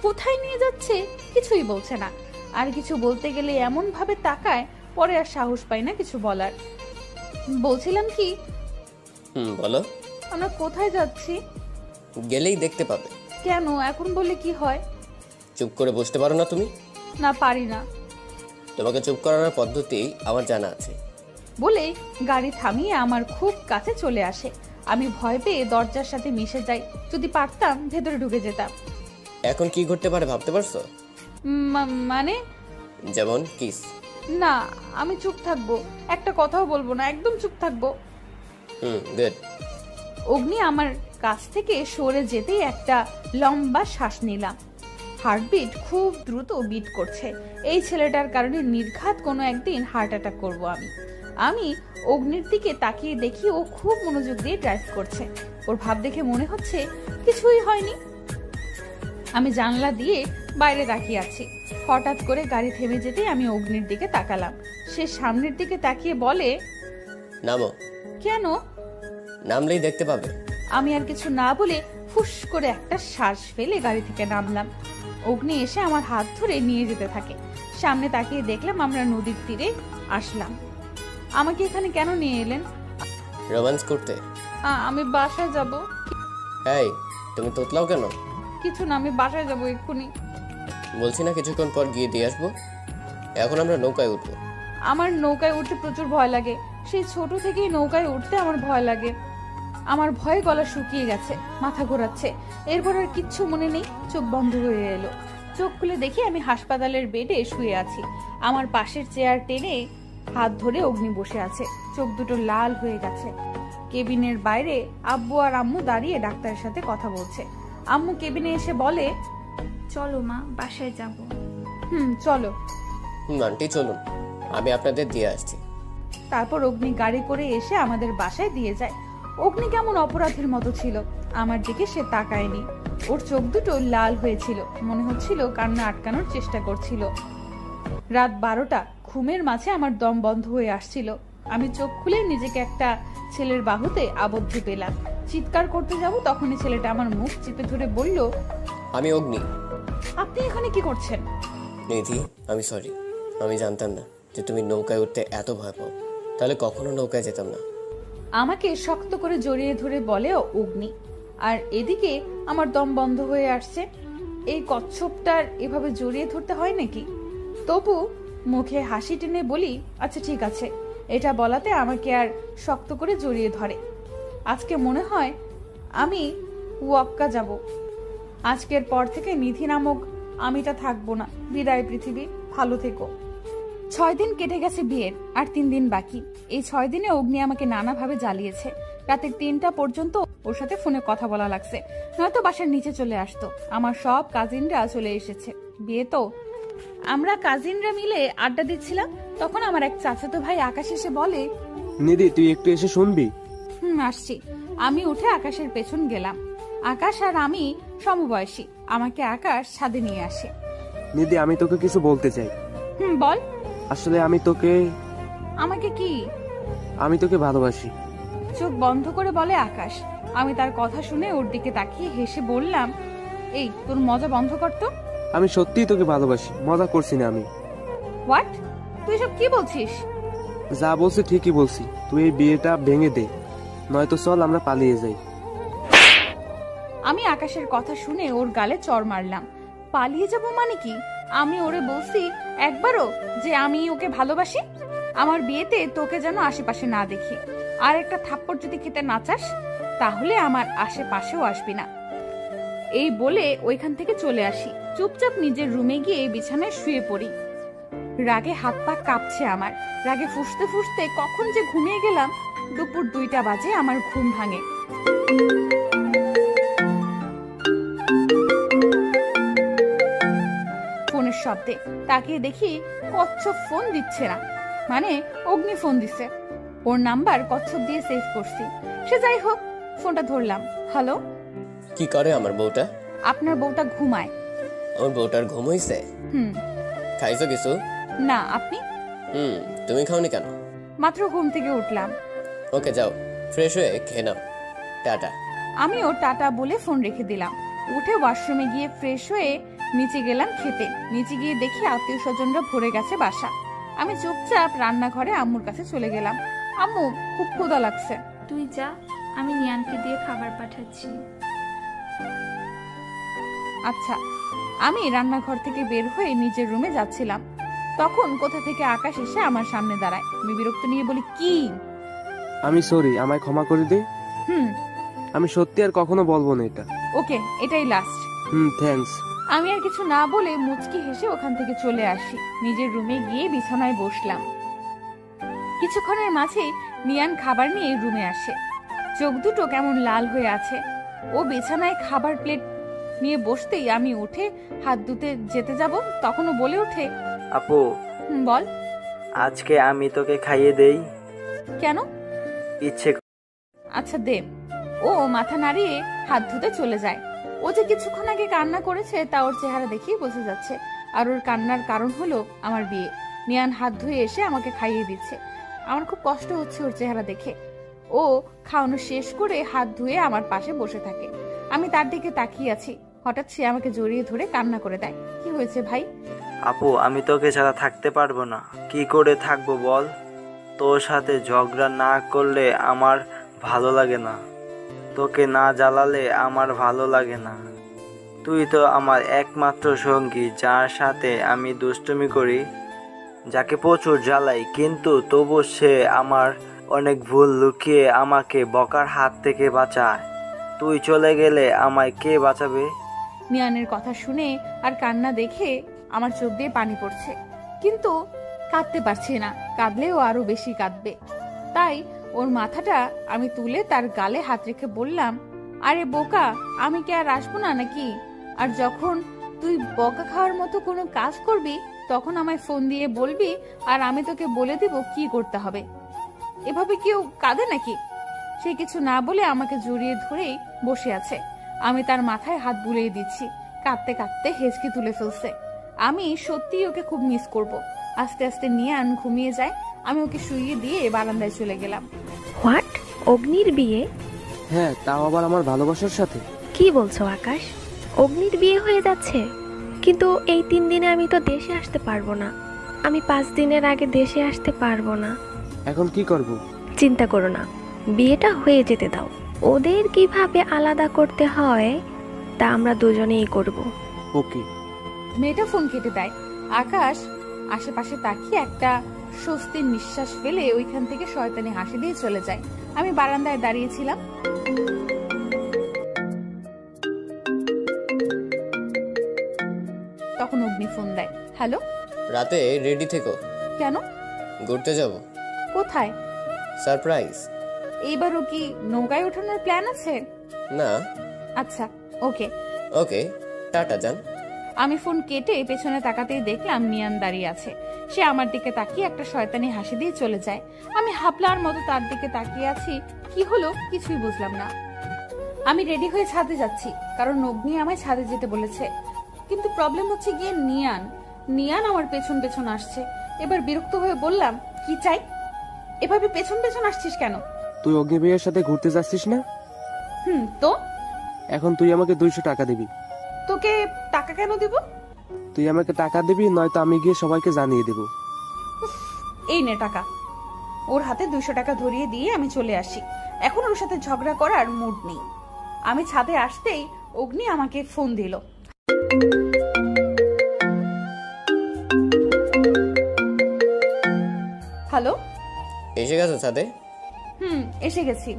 কোথায় নিয়ে যাচ্ছে কিছুই বলছে না, আর কিছু বলতে গেলে এমন ভাবে তাকায়, পরে আর সাহস পাই না কিছু বলার। বলছিলাম কি, বলো। আমরা কোথায় যাচ্ছি? গেলেই দেখতে পাবে। কেন, এখন বলে কি হয়? চুপ করে বসতে পারো না তুমি? না, পারি না। তোমাকে চুপ করানোর পদ্ধতি আমার জানা আছে। বলে গাড়ি থামিয়ে আমার খুব কাছে চলে আসে। আমি ভয় পেয়ে দরজার সাথে মিশে যাই। যদি পারতাম ভেতরে ঢুকে যেতাম। এখন কি ঘটতে পারে ভাবতে পারছো? মানে? যেমন কিস। না, আমি চুপ থাকবো, একটা কথাও বলবো না, একদম চুপ থাকবো। গুড। অগ্নি আমার কাছ থেকে সরে যেতেই একটা লম্বা শ্বাস নিলাম। হার্টবিট খুব দ্রুত বিট করছে। এই ছেলেটার কারণে নির্ঘাত কোনো একদিন হার্ট অ্যাটাক করবো আমি অগ্নির দিকে তাকিয়ে দেখি ও খুব মনোযোগ দিয়ে ড্রাইভ করছে। ওর ভাব দেখে মনে হচ্ছে কিছুই হয়নি। আমি জানলা দিয়ে বাইরে তাকিয়ে আছি। হঠাৎ করে গাড়ি থেমে যেতেই আমি অগ্নির দিকে তাকালাম। সে সামনের দিকে তাকিয়ে বলে, নামো। কেন? নামলেই দেখতে পাবে। আমি আর কিছু না বলে ফুস করে একটা শ্বাস ফেলে গাড়ি থেকে নামলাম। অগ্নি এসে আমার হাত ধরে নিয়ে যেতে থাকে। সামনে তাকিয়ে দেখলাম আমরা নদীর তীরে আসলাম। আমাকে এখানে কেন নিয়ে এলেন? রোম্যান্স করতে। আমি বাসায় যাব। এই, তুমি তোতলাও কেন? কিছু না, আমি বাসায় যাব এক্ষুনি। বলছি না কিছুক্ষণ পর গিয়ে দিয়ে আসবো। এখন আমরা নৌকায় উঠবো। আমার নৌকায় উঠতে প্রচুর ভয় লাগে। সেই ছোট থেকেই নৌকায় উঠতে আমার ভয় লাগে। আমার ভয়ে গলা শুকিয়ে গেছে, মাথা ঘোরাচ্ছে। এরপর আর কিচ্ছু মনে নেই, চোখ বন্ধ হয়ে এলো। চোখ খুলে দেখি আমি হাসপাতালের বেডে শুয়ে আছি। আমার পাশের চেয়ার টেনে হাত ধরে অগ্নি বসে আছে। চোখ দুটো লাল হয়ে গেছে। কেবিনের বাইরে আব্বু আর আম্মু দাঁড়িয়ে ডাক্তারের সাথে কথা বলছে। আম্মু কেবিনে এসে বলে, চলো মা, বাসায় যাব। চলো। আন্টি চলুন, আমি আপনাদের দিয়ে আসছি। তারপর অগ্নি গাড়ি করে এসে আমাদের বাসায় দিয়ে যায়। অগ্নি কেমন অপরাধের মতো ছিল, আমার দিকে সে তাকায়নি। ওর চোখ দুটো লাল হয়েছিল, মনে হচ্ছিল কান্না আটকানোর চেষ্টা করছিল। রাত 12টা, ঘুমের মাঝে আমার দম বন্ধ হয়ে আসছিল। আমি চোখ খুলে নিজেকে একটা ছেলের বাহুতে আবদ্ধ পেলাম। চিৎকার করতে যাব, তখনই ছেলেটা আমার মুখ চিপে ধরে বলল, আমি অগ্নি। আপনি এখানে কি করছেন? নিধি, আমি সরি, আমি জানতাম না যে তুমি নৌকায় উঠতে এত ভয় পাও, তাহলে কখনো নৌকায় যেতাম না। আমাকে শক্ত করে জড়িয়ে ধরে বলে অগ্নি, আর এদিকে আমার দম বন্ধ হয়ে আসছে। এই কচ্ছপটার এভাবে জড়িয়ে ধরতে হয় নাকি? তবু মুখে হাসি টেনে বলি, আচ্ছা ঠিক আছে। এটা বলাতে আমাকে আর শক্ত করে জড়িয়ে ধরে। আজকে মনে হয় আমি ওয়াক্কা যাব। আজকের পর থেকে নিধি নামক আমিটা থাকবো না। বিদায় পৃথিবী, ভালো থেকো। 6 দিন কেটে গেছে বিয়ের, আর 3 দিন বাকি। এই 6 দিনে অগ্নি আমাকে নানাভাবে জ্বালিয়েছে। রাতে 3টা পর্যন্ত ওর সাথে ফোনে কথা বলা লাগছে, নয়তো বাসার নিচে চলে আসতো। আমার সব কাজিনরা চলে এসেছে। বিয়ে তো আমরা কাজিনরা মিলে আড্ডা দিচ্ছিলাম, তখন আমার এক চাচাতো ভাই আকাশ এসে বলে, নিধি তুই একটু এসে শুনবি? আসছি। আমি উঠে আকাশের পেছন গেলাম। আকাশ আর আমি সমবয়সী। আমাকে আকাশ ছাদে নিয়ে আসে। নিধি, আমি তোকে কিছু বলতে চাই। বল। আসলে আমি তোকে আমাকে কি? আমি তোকে ভালোবাসি। চোখ বন্ধ করে বলে আকাশ। আমি তার কথা শুনে ওর দিকে তাকিয়ে হেসে বললাম, এই তোর মজা বন্ধ কর তো। আমি সত্যিই তোকে ভালোবাসি, মজা করছি না আমি। হোয়াট? তুই সব কি বলছিস? যা বলছি ঠিকই বলছি। তুই এই বিয়েটা ভেঙে দে, নয়তো চল আমরা পালিয়ে যাই। আমি আকাশের কথা শুনে ওর গালে চড় মারলাম। পালিয়ে যাব মানে কি? আমি ওরে বলছি একবারও যে আমি ওকে ভালোবাসি? আমার বিয়েতে তোকে যেন আশেপাশে না দেখি। আর একটা থাপ্পড় যদি খেতে না চাস, তাহলে আমার আশেপাশেও আসবি না। এই বলে ওইখান থেকে চলে আসি। চুপচাপ নিজের রুমে গিয়ে বিছানায় শুয়ে পড়ি। রাগে হাত পা কাঁপছে আমার। রাগে ফুঁসতে ফুঁসতে কখন যে ঘুমিয়ে গেলাম। দুপুর 2টা বাজে আমার ঘুম ভাঙে। ফোনের শব্দে তাকিয়ে দেখি কচ্ছপ ফোন দিচ্ছে না, মানে অগ্নি ফোন দিচ্ছে। ওর নাম্বার কচ্ছপ দিয়ে সেভ করছি। সে যাই হোক, ফোনটা ধরলাম। হ্যালো। কি করে আমার বউটা? আপনার বউটা ঘুমায়। আমার বউটার ঘুম হইছে? খাইছো কিছু? না। আপনি? তুমি খাওনি কেন? মাত্র ঘুম থেকে উঠলাম। ওকে যাও, ফ্রেশ হয়ে খেয়ে নাও। টাটা। আমিও টাটা বলে ফোন রেখে দিলাম। উঠে ওয়াশরুমে গিয়ে ফ্রেশ হয়ে নিচে গেলাম খেতে। নিচে গিয়ে দেখি আত্মীয় স্বজনরা ভরে গেছে বাসা। আমি চুপচাপ রান্নাঘরে আম্মুর কাছে চলে গেলাম। আম্মু, খুব ক্ষুধা লাগছে। তুই যা, আমি নিয়ানকে দিয়ে খাবার পাঠাচ্ছি। আচ্ছা। আমি রান্নাঘর থেকে বের হয়ে নিজের রুমে যাচ্ছিলাম, তখন কোথা থেকে আকাশ এসে আমার সামনে দাঁড়ায়। আমি বিরক্ত নিয়ে বলি, কি? আমি সরি, আমায় ক্ষমা করে দে। আমি সত্যি আর কখনো বলবো না এটা। ওকে, এটাই লাস্ট। থ্যাঙ্কস। আমি আর কিছু না বলে মুচকি হেসে ওখান থেকে চলে আসি। নিজের রুমে গিয়ে বিছানায় বসলাম। কিছুক্ষণের মাঝে নিয়ান খাবার নিয়ে রুমে আসে। চোখ দুটো কেমন লাল হয়ে আছে। ও বিছানায় খাবার প্লেট নিয়ে বসতেই আমি উঠে হাত ধুতে যেতে যাব, তখনও বলে ওঠে, আপু। বল। আজকে আমি তোকে খাইয়ে দেই। কেন? ইচ্ছে। আচ্ছা দে। ও মাথা নাড়িয়ে হাত ধুতে চলে যায়। ও যে কিছুক্ষণ আগে কান্না করেছে তা ওর চেহারা দেখেই বোঝা যাচ্ছে। আর ওর কান্নার কারণ হলো আমার বিয়ে। নিয়ান হাত ধুয়ে এসে আমাকে খাইয়ে দিচ্ছে। আমার খুব কষ্ট হচ্ছে ওর চেহারা দেখে। ও খাওয়ানো শেষ করে হাত ধুয়ে আমার পাশে বসে থাকে। আমি তার দিকে তাকিয়ে আছি। হঠাৎ সে আমাকে জড়িয়ে ধরে কান্না করে দেয়। কি হয়েছে ভাই? আপু, আমি তোকে ছাড়া থাকতে পারবো না। কি করে থাকবো বল? তোর সাথে ঝগড়া না করলে আমার ভালো লাগে না। তোকে না জ্বালালে আমার ভালো লাগে না। তুই তো আমার একমাত্র সঙ্গী, যার সাথে আমি দুষ্টুমি করি, যাকে প্রচুর জ্বালাই, কিন্তু তবু সে আমার অনেক ভুল লুকিয়ে আমাকে বকার হাত থেকে বাঁচায়। তুই চলে গেলে আমায় কে বাঁচাবে? নিয়ানের কথা শুনে আর কান্না দেখে আমার চোখ দিয়ে পানি পড়ছে, কিন্তু কাঁদতে পারছি না। কাঁদলেও আরো বেশি কাঁদবে। তাই ওর মাথাটা আমি তুলে তার গালে হাত রেখে বললাম, আরে বোকা, আমি কি আর আসবো না নাকি? আর যখন তুই বকা খাওয়ার মতো কোনো কাজ করবি তখন আমায় ফোন দিয়ে বলবি, আর আমি তোকে বলে দিব কি করতে হবে। এভাবে কেউ কাঁদে নাকি? সে কিছু না বলে আমাকে জড়িয়ে ধরেই বসে আছে। আমি তার মাথায় হাত বুলিয়ে দিচ্ছি। কাঁদতে কাঁদতে হেঁচকি তুলে ফেলছে। আমি সত্যি ওকে খুব মিস করব। আস্তে আস্তে নিয়ান ঘুমিয়ে যায়। আমি ওকে শুইয়ে দিয়ে বারান্দায় চলে গেলাম। হোয়াট? অগ্নির বিয়ে? হ্যাঁ, তাও আবার আমার ভালোবাসার সাথে। কি বলছো আকাশ? অগ্নির বিয়ে হয়ে যাচ্ছে? কিন্তু এই 3 দিনে আমি তো দেশে আসতে পারবো না। আমি 5 দিনের আগে দেশে আসতে পারবো না। এখন কি করব? চিন্তা করো না, বিয়েটা হয়ে যেতে দাও। ওদের কিভাবে আলাদা করতে হয় তা আমরা দুজনেই করব। ওকে। মেয়েটা ফোন কেটে দেয়। আকাশ আশেপাশে তাকিয়ে একটা স্বস্তির নিঃশ্বাস ফেলে ওইখান থেকে শয়তানি হাসি দিয়ে চলে যায়। আমি বারান্দায় দাঁড়িয়েছিলাম। তখন অগ্নি ফোন দেয়। হ্যালো। রাতে রেডি থেকো। কেন? ঘুরতে যাব। কোথায়? সারপ্রাইজ। এইবারও কি নৌকায় ওঠানোর প্ল্যান আছে? না। আচ্ছা, ওকে। ওকে, টাটা যান। আমি ফোন কেটে পেছনে তাকাতেই দেখলাম নিয়ান দাঁড়িয়ে আছে। সে আমার দিকে তাকিয়ে একটা শয়তানি হাসি দিয়ে চলে যায়। আমি হাবলার মতো তার দিকে তাকিয়ে আছি। কি হলো কিছুই বুঝলাম না। আমি রেডি হয়ে ছাদে যাচ্ছি, কারণ অগ্নি আমায় ছাদে যেতে বলেছে। কিন্তু প্রবলেম হচ্ছে গিয়ে নিয়ান আমার পেছন পেছন আসছে। এবার বিরক্ত হয়ে বললাম, কি চাই? এভাবে পেছন পেছন আসছিস কেন? তুই অগ্নি ভাইয়ের সাথে ঘুরতে যাচ্ছিস না? তো এখন তুই আমাকে 200 টাকা দিবি। তোকে টাকা কেন দিব? তুই আমাকে টাকা দিবি, নয়তো আমি গিয়ে সবাইকে জানিয়ে দেব। এই নে টাকা। ওর হাতে 200 টাকা ধরিয়ে দিয়ে আমি চলে আসি। এখন ওর সাথে ঝগড়া করার মুড নেই। আমি ছাদে আসতেই অগ্নি আমাকে ফোন দিল। হ্যালো। এসে গেছো ছাদে? এসে গেছি।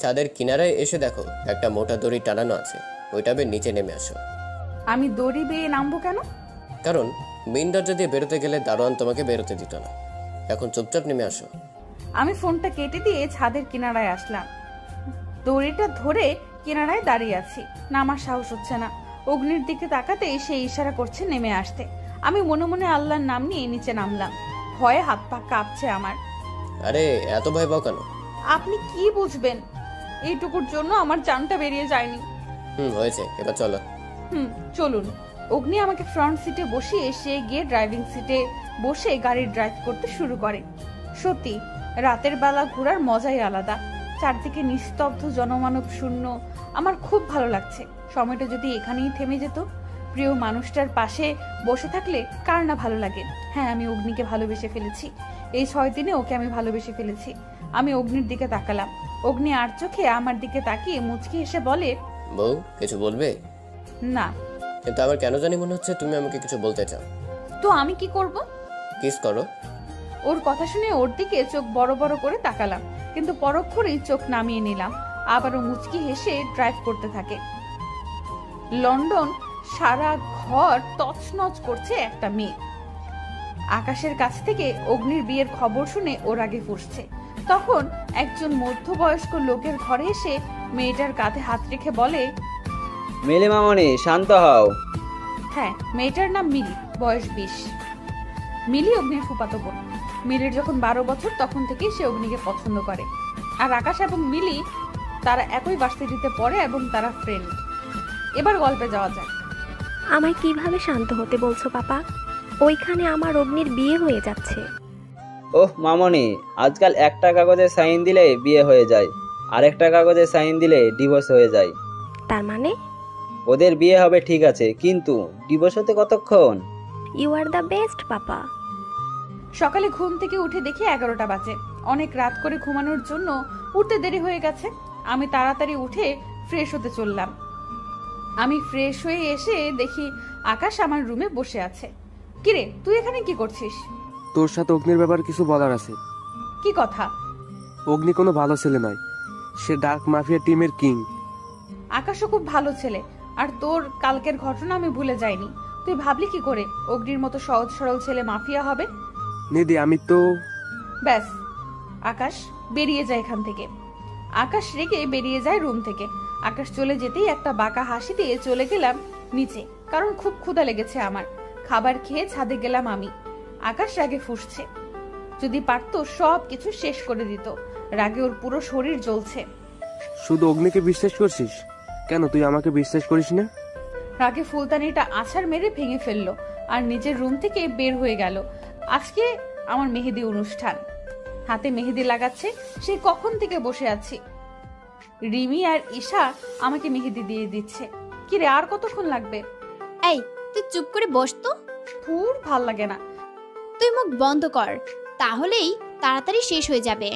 ছাদের কিনারায় এসে দেখো একটা মোটা দড়ি টানানো আছে। ওইটা বেয়ে নিচে নেমে আসো। আমি দড়ি বেয়ে নামবো কেন? কারণ মেইন দরজা দিয়ে বেরোতে গেলে দারোয়ান তোমাকে বেরোতে দিত না। এখন চুপচাপ নেমে আসো। আমি ফোনটা কেটে দিয়ে ছাদের কিনারায় আসলাম। দড়িটা ধরে কিনারায় দাঁড়িয়ে আছি। নামার সাহস হচ্ছে না। অগ্নির দিকে তাকাতেই সে ইশারা করছে নেমে আসতে। আমি মনে মনে আল্লাহর নাম নিয়ে নিচে নামলাম। ভয়ে হাত পা কাঁপছে আমার। আরে এত ভয় পাও কেন? আপনি কি বুঝবেন? এইটুকুর জন্য আমার জানটা বেরিয়ে যায়নি। হয়েছে, এবার চলো। চলুন। অগ্নি আমাকে ফ্রন্ট সিটে বসিয়ে সে গিয়ে ড্রাইভিং সিটে বসে গাড়ি ড্রাইভ করতে শুরু করে। সত্যি রাতের বেলা ঘোরার মজাই আলাদা। চারদিকে নিস্তব্ধ, জনমানব শূন্য। আমার খুব ভালো লাগছে। সময়টা যদি এখানেই থেমে যেত। প্রিয় মানুষটার পাশে বসে থাকলে কার না ভালো লাগে। হ্যাঁ, আমি অগ্নিকে ভালোবেসে ফেলেছি। এই 6 দিনে ওকে আমি ভালোবেসে ফেলেছি। আমি অগ্নির দিকে তাকালাম। অগ্নি আর চোখে আমার দিকে তাকিয়ে মুচকি হেসে বলে, বউ কিছু বলবে? না। কিন্তু আমার কেন জানি মনে হচ্ছে তুমি আমাকে কিছু বলতে চাও। তো আমি কি করব? কিস করো। ওর কথা শুনে ওর দিকে চোখ বড় বড় করে তাকালাম, কিন্তু পরক্ষণেই চোখ নামিয়ে নিলাম। আবারও মুচকি হেসে ড্রাইভ করতে থাকে। লন্ডন সারা ঘর তছনছ করছে একটা মেয়ে। আকাশের কাছ থেকে অগ্নির বিয়ের খবর শুনে ওর আগে ফুসছে। তখন একজন মধ্যবয়স্ক লোকের ঘরে এসে মেয়েটার কাঁধে হাত রেখে বলে, মিলি মামনি শান্ত হও। হ্যাঁ, মেয়েটার নাম মিলি, বয়স 20। মিলি অগ্নির ফুফাতো বোন। মিলির যখন 12 বছর তখন থেকেই সে অগ্নিকে পছন্দ করে। আর আকাশ এবং মিলি তারা একই ভার্সিটিতে পড়ে এবং তারা ফ্রেন্ড। এবার গল্পে যাওয়া যাক। আমায় কিভাবে শান্ত হতে বলছো পাপা? ওইখানে আমার অগ্নির বিয়ে হয়ে যাচ্ছে। ওহ মামনি, আজকাল একটা কাগজে সাইন দিলে বিয়ে হয়ে যায়, আরেকটা কাগজে সাইন দিলে ডিভোর্স হয়ে যায়। তার মানে ওদের বিয়ে হবে ঠিক আছে, কিন্তু ডিভোর্স হতে কতক্ষণ? ইউ আর দ্য বেস্ট পাপা। সকালে ঘুম থেকে উঠে দেখি 11টা বাজে। অনেক রাত করে ঘুমানোর জন্য উঠতে দেরি হয়ে গেছে। আমি তাড়াতাড়ি উঠে ফ্রেশ হতে চললাম। আমি ফ্রেশ হয়ে এসে দেখি আকাশ আমার রুমে বসে আছে। কিরে, তুই এখানে কি করছিস? তোর সাথে অগ্নির ব্যাপারে কিছু বলার আছে। কি কথা? অগ্নি কোনো ভালো ছেলে নয়, সে ডার্ক মাফিয়া টিমের কিং। আকাশও খুব ভালো ছেলে। আর তোর কালকের ঘটনা আমি ভুলে যাইনি। তুই ভাবলি কি করে অগ্নির মতো সহজ সরল ছেলে মাফিয়া হবে? নিদি আমি তো ব্যাস, আকাশ বেরিয়ে যায় এখান থেকে। আকাশ রেগে বেরিয়ে যায় রুম থেকে। আকাশ চলে যেতেই একটা বাঁকা হাসি দিয়ে চলে গেলাম নিচে, কারণ খুব ক্ষুধা লেগেছে আমার। খাবার খেয়ে ছাদে গেলাম আমি। আকাশ রাগে ফুঁসছে। যদি পারতো সব কিছু শেষ করে দিত। রাগে ওর পুরো শরীর জ্বলছে। শুধু অগ্নিকে বিশ্বাস করছিস কেন? তুই আমাকে বিশ্বাস করিস না? রাগে ফুলদানিটা আছাড় মেরে ভেঙে ফেললো আর নিজের রুম থেকে বের হয়ে গেল। আজকে আমার মেহেদি অনুষ্ঠান, হাতে মেহেদি লাগাচ্ছে। সে কখন থেকে বসে আছি। রিমি আর ঈশা আমাকে মেহেদি দিয়ে দিচ্ছে। কি রে, আর কতক্ষণ লাগবে? এই তুই চুপ করে বস তো। পুর ভাল লাগে না। তুই মুখ বন্ধ কর, তাহলেই তাড়াতাড়ি শেষ হয়ে যাবে।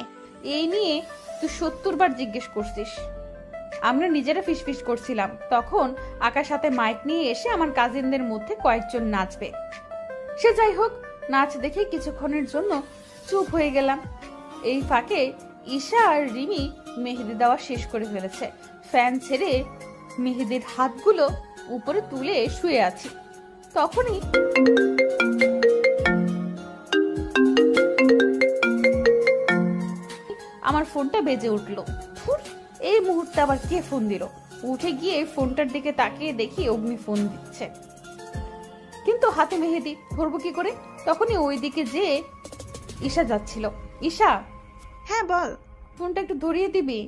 এই নিয়ে তুই 70 বার জিজ্ঞেস করছিস। আমরা নিজেরা ফিসফিস করছিলাম, তখন আকাশ হাতে মাইক নিয়ে এসে আমার কাজিনদের মধ্যে কয়েকজন নাচবে। সে যাই হোক, নাচ দেখে কিছুক্ষণের জন্য চুপ হয়ে গেলাম। এই ফাঁকে ঈশা আর রিমি মেহেদি দেওয়া শেষ করে ফেলেছে। ফ্যান ছেড়ে মেহেদির হাতগুলো উপরে তুলে শুয়ে আছি। তখনই আমার ফোনটা বেজে উঠলো। এই মুহূর্তে আবার কে ফোন দিল? উঠে গিয়ে ফোনটার দিকে তাকিয়ে দেখি অগ্নি ফোন দিচ্ছে, কিন্তু হাতে মেহেদি, ধরবো কি করে? তখনই ওই দিকে যে ঈশা যাচ্ছিল। ঈশা। হ্যাঁ বল। ফোনটা একটু ধরিয়ে দিবি?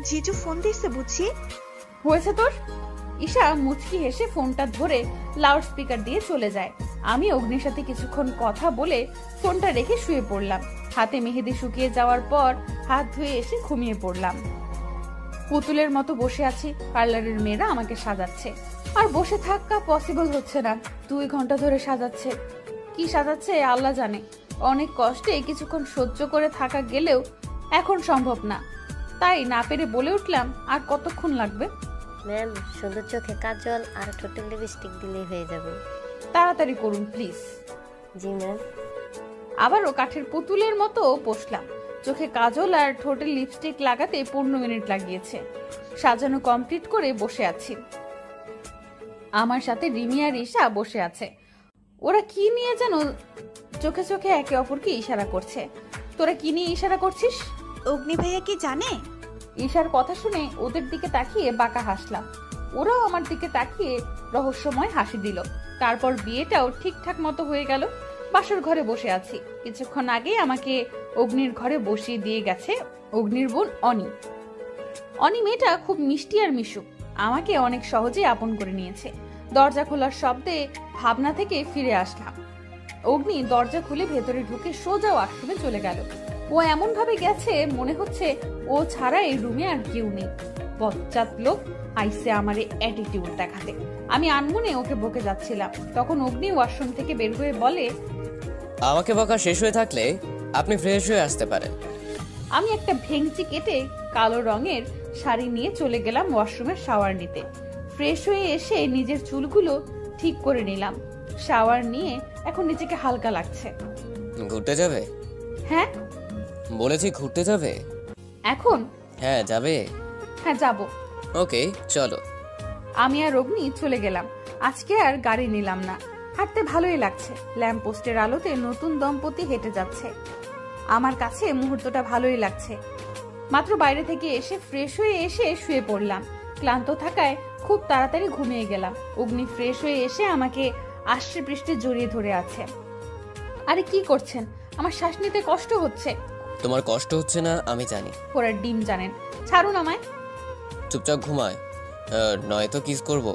জিজু ফোন দিচ্ছে বুঝছি। হয়েছে তোর? ঈশা মুচকি হেসে ফোনটা ধরে লাউড স্পিকার দিয়ে চলে যায়। আমি অগ্নির সাথে কিছুক্ষণ কথা বলে ফোনটা রেখে শুয়ে পড়লাম। হাতে মেহেদি শুকিয়ে যাওয়ার পর হাত ধুয়ে এসে ঘুমিয়ে পড়লাম। পুতুলের মতো বসে আছি। পার্লারের মেয়েরা আমাকে সাজাচ্ছে, আর বসে থাকা পসিবল হচ্ছে না। 2 ঘন্টা ধরে সাজাচ্ছে। কি সাজাচ্ছে আল্লাহ জানে। অনেক কষ্টে কিছুক্ষণ সহ্য করে থাকা গেলেও এখন সম্ভব না, তাই না পেরে বলে উঠলাম, আর কতক্ষণ লাগবে? ম্যাম, শুধু চোখে কাজল আর ঠোঁটে লিপস্টিক দিলেই হয়ে যাবে। তাড়াতাড়ি করুন প্লিজ। G ma'am. আবারও কাঠের পুতুলের মতো বসলাম। চোখে কাজল আর ঠোঁটে লিপস্টিক লাগাতে 15 মিনিট লাগিয়েছে। সাজানো কমপ্লিট করে বসে আছি। আমার সাথে রিমি আর ঈশা বসে আছে। ওরা কি নিয়ে যেন চোখে চোখে একে অপরকে ইশারা করছে। তোরা কি নিয়ে ইশারা করছিস? অগ্নি ভাইয়া কি জানে? ঈশার কথা শুনে ওদের দিকে তাকিয়ে বাঁকা হাসলাম। ওরাও আমার দিকে তাকিয়ে রহস্যময় হাসি দিল। তারপর বিয়েটাও ঠিকঠাক মতো হয়ে গেল। বাসর ঘরে বসে আছি। কিছুক্ষণ আগে আমাকে অগ্নির ঘরে বসিয়ে দিয়ে গেছে অগ্নির বোন অনি। অনি মেয়েটা খুব মিষ্টি আর মিশুক। আমাকে অনেক সহজেই আপন করে নিয়েছে। দরজা খোলার শব্দে ভাবনা থেকে ফিরে আসলাম। অগ্নি দরজা খুলে ভেতরে ঢুকে সোজা ওয়াশরুমে চলে গেল। ও এমন ভাবে গেছে মনে হচ্ছে ও ছাড়া এই রুমে আর কেউ নেই। বচ্চাত লোক আইসে আমারে অ্যাটিটিউড দেখাতে। আমি আনমনে ওকে বকে যাচ্ছিলাম। তখন অগ্নি ওয়াশরুম থেকে বের হয়ে বলে, আমাকে বকা শেষ হয়ে থাকলে আপনি ফ্রেশ হয়ে আসতে পারেন। আমি একটা ভেঙচি কেটে কালো রঙের শাড়ি নিয়ে চলে গেলাম ওয়াশরুমের শাওয়ার নিতে। ফ্রেশ হয়ে এসে নিজের চুলগুলো ঠিক করে নিলাম। শাওয়ার নিয়ে এখন নিজেকে হালকা লাগছে। ঘুরতে যাবে? হ্যাঁ বলেছি, ঘুরতে যাবে এখন? হ্যাঁ যাবে। হ্যাঁ যাব। ওকে চলো। আমি আর অগ্নি চলে গেলাম। আজকে আর গাড়ি নিলাম না। হাঁটতে ভালোই লাগছে। ল্যাম্প পোস্টের আলোতে নতুন দম্পতি হেঁটে যাচ্ছে। আমার কাছে মুহূর্তটা ভালোই লাগছে। মাত্র বাইরে থেকে এসে ফ্রেশ হয়ে এসে শুয়ে পড়লাম। ক্লান্ত থাকায় খুব তাড়াতাড়ি ঘুমিয়ে গেলাম। অগ্নি ফ্রেশ হয়ে এসে আমাকে আষ্টে পৃষ্ঠে জড়িয়ে ধরে আছে। আরে কি করছেন? আমার শ্বাস নিতে কষ্ট হচ্ছে। তোমার কষ্ট হচ্ছে না আমি জানি। ওরা ডিম জানেন। ছাড়ুন আমায়। চুপচাপ ঘুমায়, নয়তো কিস করব।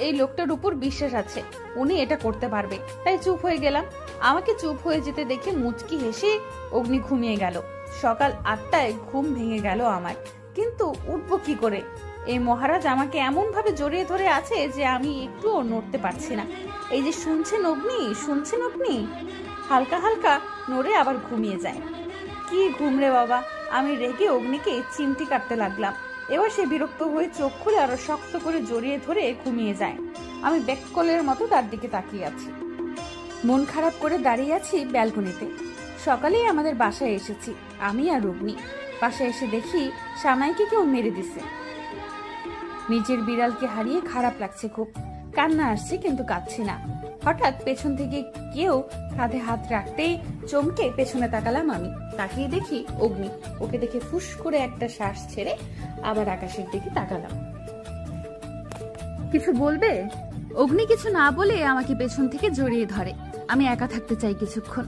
এই লোকটার উপর বিশ্বাস আছে, উনি এটা করতে পারবে, তাই চুপ হয়ে গেলাম। আমাকে চুপ হয়ে যেতে দেখে মুচকি হেসে অগ্নি ঘুমিয়ে গেল। সকাল 8টায় ঘুম ভেঙে গেল আমার। কিন্তু উঠবো কি করে? এই মহারাজ আমাকে এমন ভাবে জড়িয়ে ধরে আছে যে আমি একটুও নড়তে পারছি না। এই যে শুনছেন অগ্নি, শুনছেন অগ্নি? হালকা হালকা নড়ে আবার ঘুমিয়ে যায়। কি ঘুম রে বাবা! আমি রেগে অগ্নিকে চিমটি কাটতে লাগলাম। এবার সে বিরক্ত হয়ে চোখ খুলে আরো শক্ত করে জড়িয়ে ধরে ঘুমিয়ে যায়। আমি ব্যাককলের মতো তার দিকে তাকিয়ে আছি। মন খারাপ করে দাঁড়িয়ে আছি ব্যালকনিতে। সকালেই আমাদের বাসায় এসেছি আমি আর অগ্নি। বাসায় এসে দেখি সানাইকে কেউ মেরে দিছে। নিজের বিড়ালকে হারিয়ে খারাপ লাগছে খুব। কান্না আসছে কিন্তু কাঁদছি না। হঠাৎ পেছন থেকে কেউ কাঁধে হাত রাখতেই চমকে পেছনে তাকালাম আমি। তাকিয়ে দেখি অগ্নি। ওকে দেখে ফুস করে একটা শ্বাস ছেড়ে আবার আকাশের দিকে তাকালাম। কিছু বলবে? অগ্নি কিছু না বলে আমাকে পেছন থেকে জড়িয়ে ধরে। আমি একা থাকতে চাই কিছুক্ষণ।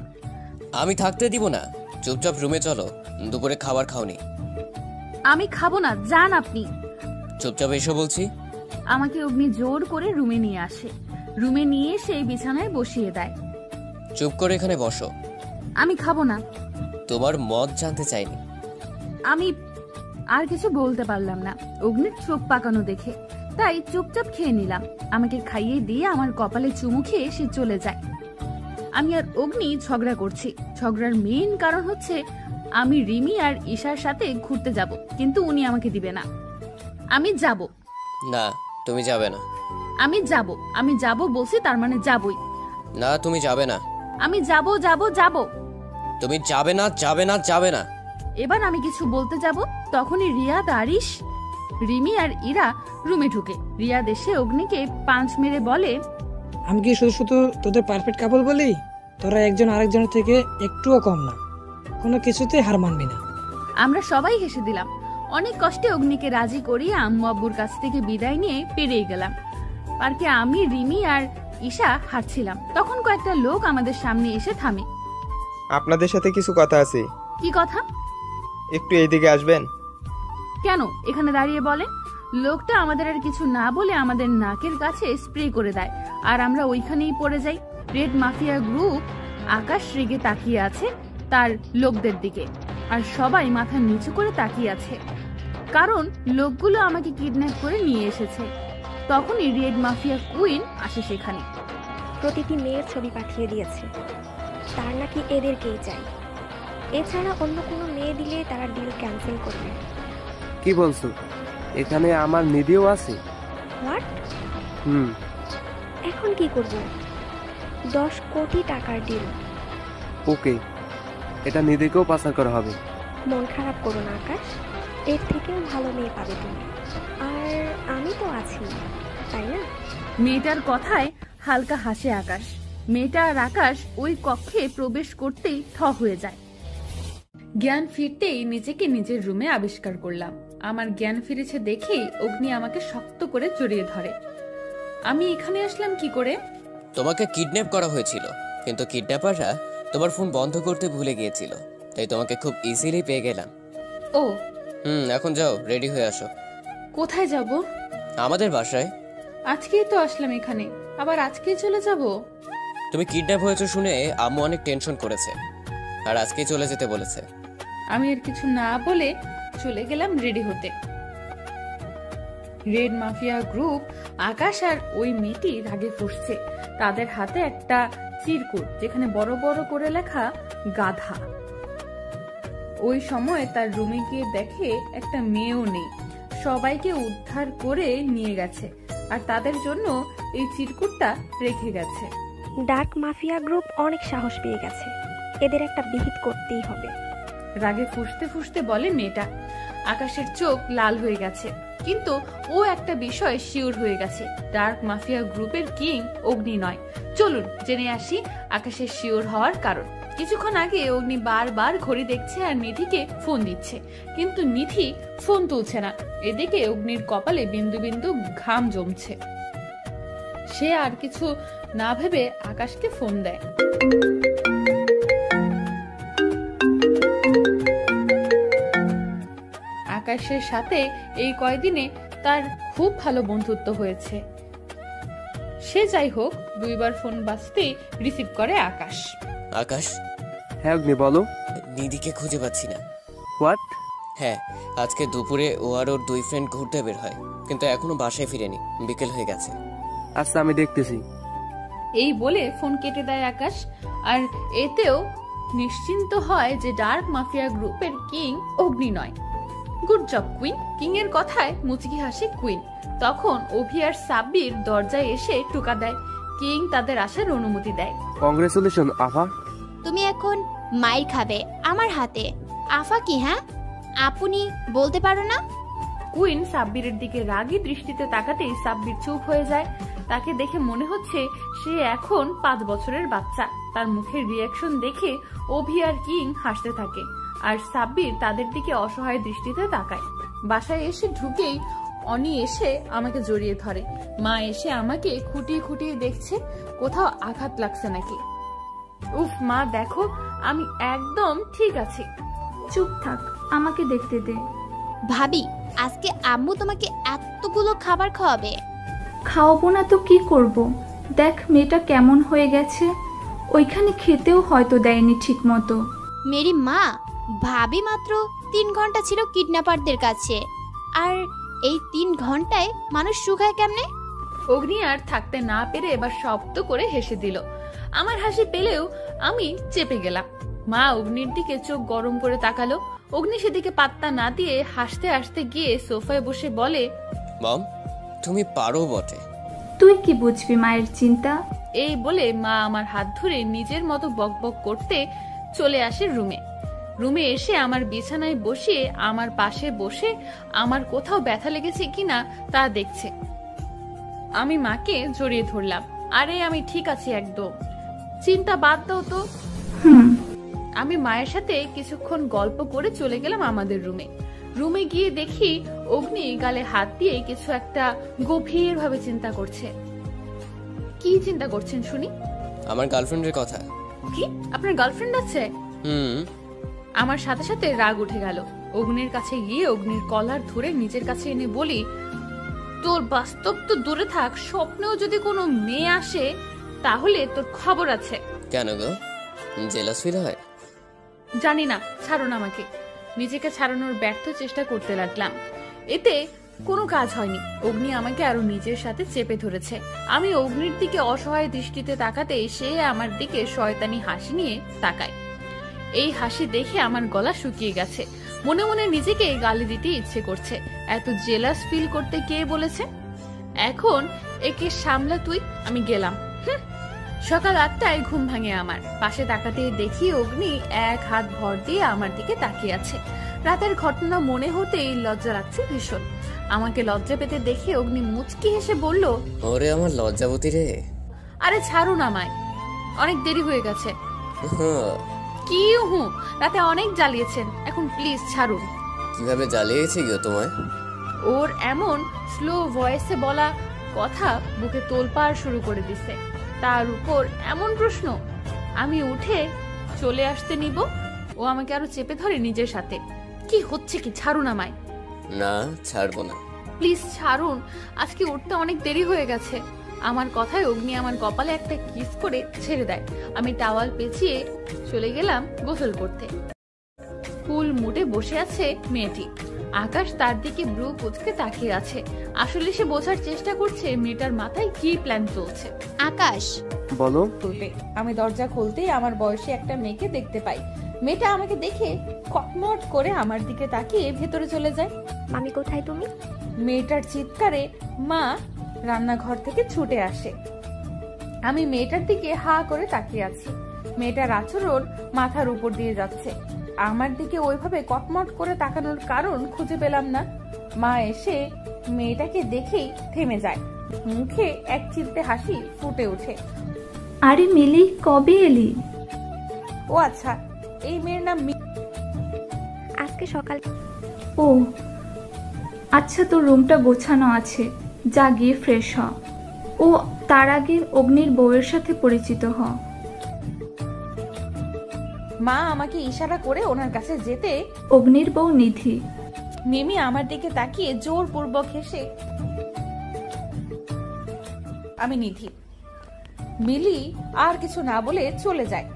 আমি থাকতে দিব না, চুপচাপ রুমে চলো। দুপুরে খাবার খাওনি। আমি খাবো না, যান আপনি। চুপচাপ এসো বলছি। আমাকে অগ্নি জোর করে রুমে নিয়ে আসে। রুমে নিয়ে সেই বিছানায় বসিয়ে দেয়। চুপ করে এখানে বসো। আমি খাবো না। তোমার মত জানতে চাইনি। আমি আর কিছু বলতে পারলাম না অগ্নির চোখ পাকানো দেখে, তাই চুপচাপ খেয়ে নিলাম। আমাকে খাইয়ে দিয়ে আমার কপালে চুমু খেয়ে সে চলে যায়। আমি আর অগ্নি ঝগড়া করছি। ঝগড়ার মেইন কারণ হচ্ছে আমি রিমি আর ঈশার সাথে ঘুরতে যাব, কিন্তু উনি আমাকে দিবে না। আমি যাব না, তুমি যাবে না। আমি যাব বলছি, তার মানে যাবই। না, তুমি যাবে না। আমি যাব। তুমি যাবে না, যাবে না, যাবে না। এবার আমি কিছু বলতে যাব, তখনই রিয়াদ, আরিশ, রিমি আর ইরা রুমে ঢুকে। রিয়াদ এসে অগ্নিকে পাঁচ মেরে বলে, আমি কি শুধু শুধু তোদের পারফেক্ট কাপল বলি? তোরা একজন আরেকজনের থেকে একটুও কম না, কোনো কিছুতেই হার মানবি না। আমরা সবাই হেসে দিলাম। অনেক কষ্টে অগ্নিকে রাজি করিয়ে আম্মু আব্বুর কাছ থেকে বিদায় নিয়ে পেরিয়ে গেলাম। পার্কে আমি, রিমি আর ঈশা হাঁটছিলাম। তখন কয়েকটা লোক আমাদের সামনে এসে থামে। আপনাদের সাথে কিছু কথা আছে। কি কথা? একটু এইদিকে আসবেন। কেন? এখানে দাঁড়িয়ে বলে। লোকটা আমাদের আর কিছু না বলে আমাদের নাকের কাছে স্প্রে করে দেয়, আর আমরা ওইখানেই পড়ে যাই। রেড মাফিয়া গ্রুপ আকাশ রেগে তাকিয়ে আছে তার লোকদের দিকে, আর সবাই মাথা নিচু করে তাকিয়ে আছে, কারণ লোকগুলো আমাকে কিডন্যাপ করে নিয়ে এসেছে। তখনই রেড মাফিয়া কুইন আসে সেখানে। প্রতিটি মেয়ের ছবি পাঠিয়ে দিয়েছে, তার নাকি এদেরকেই চাই। এছাড়া অন্য কোনো মেয়ে দিলে তারা ডিল ক্যান্সেল করবে। কি বলছো? এখানে আমার নিধিও আছে? হোয়াট? হুম। এখন কি করব? 10 কোটি টাকার ডিল। ওকে, এটা নিধিকেও পাচার করা হবে। মন খারাপ করো না আকাশ, এর থেকেও ভালো মেয়ে পাবে তুমি। আর আমি তো আছি, তাই না? মেয়েটার কথায় হালকা হাসে আকাশ। মেয়েটা আর আকাশ ওই কক্ষে প্রবেশ করতেই থ হয়ে যায়। জ্ঞান ফিরতেই নিজেকে নিজের রুমে আবিষ্কার করলাম। আমার জ্ঞান ফিরেছে দেখেই অগ্নি আমাকে শক্ত করে জড়িয়ে ধরে। আমি এখানে আসলাম কি করে? তোমাকে কিডন্যাপ করা হয়েছিল, কিন্তু কিডন্যাপাররা তোমার ফোন বন্ধ করতে ভুলে গিয়েছিল, তাই তোমাকে খুব ইজিলি পেয়ে গেলাম। ও এখন যাও, রেডি হয়ে আসো। কোথায় যাব? আমাদের বাসায়। আজকেই তো আসলাম এখানে, আবার আজকেই চলে যাব? তুমি কিডন্যাপ হয়েছো শুনে আম্মু অনেক টেনশন করেছে, আর আজকেই চলে যেতে বলেছে। আমি আর কিছু না বলে চলে গেলাম রেডি হতে। রেড মাফিয়া গ্রুপ আকাশ আর ওই মেয়েটি রাগে ফুঁসছে। তাদের হাতে একটা চিরকুট, যেখানে বড় বড় করে লেখা গাধা। ওই সময় তার রুমে গিয়ে দেখে একটা মেয়েও নেই, সবাইকে উদ্ধার করে নিয়ে গেছে, আর তাদের জন্য এই চিরকুটটা রেখে গেছে। ডার্ক মাফিয়া গ্রুপ অনেক সাহস পেয়ে গেছে, এদের একটা বিহিত করতেই হবে। রাগে ফুঁসতে ফুঁসতে বলে মেয়েটা। আকাশের চোখ লাল হয়ে গেছে, কিন্তু ও একটা বিষয় শিওর হয়ে গেছে, ডার্ক মাফিয়া গ্রুপের কিং অগ্নি নয়। চলুন জেনে আসি আকাশের শিওর হওয়ার কারণ। কিছুক্ষণ আগে অগ্নি বারবার ঘড়ি দেখছে আর নিধিকে ফোন দিচ্ছে, কিন্তু নিধি ফোন তুলছে না। এদিকে অগ্নির কপালে বিন্দু বিন্দু ঘাম জমছে। সে আর কিছু না ভেবে আকাশকে ফোন দেয়। আকাশের সাথে এই কয়দিনে তার খুব ভালো বন্ধুত্ব হয়েছে। সে যাই হোক, 2 বার ফোন বাজতেই রিসিভ করে আকাশ। আকাশ? হ্যাঁ অগ্নি, বলো। নিধিকে খুঁজে পাচ্ছি না। হোয়াট? হ্যাঁ, আজকে দুপুরে ও আর ওর 2 ফ্রেন্ড ঘুরতে বের হয়, কিন্তু এখনো বাসায় ফিরেনি, বিকেল হয়ে গেছে। আচ্ছা, আমি দেখতেছি। এই বলে ফোন কেটে দেয় আকাশ, আর এতেও নিশ্চিন্ত হয় যে ডার্ক মাফিয়া গ্রুপের কিং অগ্নি নয়। Good job queen. কিং এর কথায় মুচকি হাসি কুইন। তখন অভি আর সাব্বির দরজায় এসে টোকা দেয়। কিং তাদের আসার অনুমতি দেয়। কংগ্রেচুলেশন আফা। তুমি এখন মাইর খাবে আমার হাতে। আফা কি? হ্যাঁ, আপনি বলতে পারো না? কুইন সাব্বিরের দিকে রাগী দৃষ্টিতে তাকাতেই সাব্বির চুপ হয়ে যায়। তাকে দেখে মনে হচ্ছে সে এখন 5 বছরের বাচ্চা। তার মুখের রিয়াকশন দেখে অভি আর কিং হাসতে থাকে, আর সাব্বির তাদের দিকে অসহায় দৃষ্টিতে তাকায়। বাসায় এসে ঢুকেই অনি এসে আমাকে জড়িয়ে ধরে। মা এসে আমাকে খুঁটিয়ে খুঁটিয়ে দেখছে, কোথাও আঘাত লাগছে নাকি। উফ মা, দেখো আমি একদম ঠিক আছি। চুপ থাক, আমাকে দেখতে দে। ভাবি, আজকে আম্মু তোমাকে এতগুলো খাবার খাওয়াবে। খাওয়াবো না তো কি করব? দেখ মেয়েটা কেমন হয়ে গেছে, ওইখানে খেতেও হয়তো দেয়নি ঠিক মতো। মেরি মা, ভাবি মাত্র 3 ঘন্টা ছিল কিডন্যাপারদের কাছে, আর এই 3 ঘন্টায় মানুষ শুকায় কেমনে? অগ্নি আর থাকতে না পেরে এবার শব্দ করে হেসে দিল। আমার হাসি পেলেও আমি চেপে গেলাম। মা অগ্নির দিকে চোখ গরম করে তাকালো। অগ্নি সেদিকে পাত্তা না দিয়ে হাসতে হাসতে গিয়ে সোফায় বসে বলে, মম, তুমি পারো বটে। তুই কি বুঝবি মায়ের চিন্তা? এই বলে মা আমার হাত ধরে নিজের মতো বকবক করতে চলে আসে রুমে। রুমে এসে আমার বিছানায় বসিয়ে আমার পাশে বসে আমার কোথাও ব্যথা লেগেছে কিনা তা দেখছে। আমি মাকে জড়িয়ে ধরলাম। আরে আমি ঠিক আছি একদম, চিন্তা বাদ দাও তো। আমি মায়ের সাথে কিছুক্ষণ গল্প করে চলে গেলাম আমাদের রুমে। রুমে গিয়ে দেখি অগ্নি গালে হাত দিয়ে কিছু একটা গভীর ভাবে চিন্তা করছে। কি চিন্তা করছেন শুনি? আমার গার্লফ্রেন্ডের কথা। কি, আপনার গার্লফ্রেন্ড আছে? আমার সাথে সাথে রাগ উঠে গেল। অগ্নির কাছে গিয়ে অগ্নির কলার ধরে নিজের কাছে এনে বলি, তোর বাস্তব তো দূরে থাক, স্বপ্নেও যদি কোনো মেয়ে আসে তাহলে তোর খবর আছে। কেন গো, জেলাস ফিল হয়? জানি না, ছাড়ুন আমাকে। নিজেকে ছাড়ানোর ব্যর্থ চেষ্টা করতে লাগলাম, এতে কোনো কাজ হয়নি। অগ্নি আমাকে আরো নিজের সাথে চেপে ধরেছে। আমি অগ্নির দিকে অসহায় দৃষ্টিতে তাকাতে সে আমার দিকে শয়তানি হাসি নিয়ে তাকায়। এই হাসি দেখে আমার গলা শুকিয়ে গেছে। মনে মনে নিজেকে গালি দিতে ইচ্ছে করছে। এত জেলাস ফিল করতে কে বলেছে? এখন একে সামলা তুই। আমি গেলাম। সকাল 8টায় ঘুম ভাঙে আমার। পাশে তাকাতে দেখি অগ্নি এক হাত ভর দিয়ে আমার দিকে তাকিয়ে আছে। রাতের ঘটনা মনে হতেই লজ্জা লাগছে ভীষণ। আমাকে লজ্জা পেতে দেখে অগ্নি মুচকি হেসে বলল, ওরে আমার লজ্জাবতী রে। আরে ছাড়ুন আমায়, অনেক দেরি হয়ে গেছে। কি রাতে অনেক জ্বালিয়েছেন, এখন প্লিজ ছাড়ুন। কিভাবে জ্বালিয়েছি গো তোমায়? ওর এমন স্লো ভয়েসে বলা কথা বুকে তোলপাড় শুরু করে দিছে। তার উপর এমন প্রশ্ন। আমি উঠে চলে আসতে নিব, ও আমাকে আরো চেপে ধরে নিজের সাথে। কি হচ্ছে কি? ছাড়ুন আমায়। না, ছাড়বো না। প্লিজ ছাড়ুন, আজকে উঠতে অনেক দেরি হয়ে গেছে। আমার কথায় অগ্নি আমার কপালে একটা কিস করে ছেড়ে দেয়। আমি টাওয়াল পেঁচিয়ে চলে গেলাম গোসল করতে। ফুল মুডে বসে আছে মেয়েটি। আকাশ তার দিকে ব্রু কুচকে তাকিয়ে আছে। আসলে সে বোঝার চেষ্টা করছে মেয়েটার মাথায় কি প্ল্যান চলছে। আকাশ বলো। আমি দরজা খুলতেই আমার বয়সী একটা মেয়েকে দেখতে পাই। মেয়েটা আমাকে দেখে কটমট করে আমার দিকে তাকিয়ে ভেতরে চলে যায়। মামি কোথায় তুমি? মেয়েটার চিৎকারে মা রান্নাঘর থেকে ছুটে আসে। আমি মেয়েটার দিকে হা করে তাকিয়ে আছি। মেয়েটার আচরণ মাথার উপর দিয়ে যাচ্ছে। আমার দিকে ওইভাবে কটমট করে তাকানোর কারণ খুঁজে পেলাম না। মা এসে মেয়েটাকে দেখেই থেমে যায়। মুখে এক চিলতে হাসি ফুটে ওঠে। আরে মিলি, কবে এলি? ও আচ্ছা, এই মেয়ের নাম আজকে সকাল। ও আচ্ছা, তোর রুমটা গোছানো আছে, যা গিয়ে ফ্রেশ হ। ও তার আগে অগ্নির বউয়ের সাথে পরিচিত হ। মা আমাকে ইশারা করে ওনার কাছে যেতে অগ্নির বউ নিধি। মিমি আমার দিকে তাকিয়ে জোরপূর্বক হেসে, আমি নিধি। মিলি আর কিছু না বলে চলে যায়।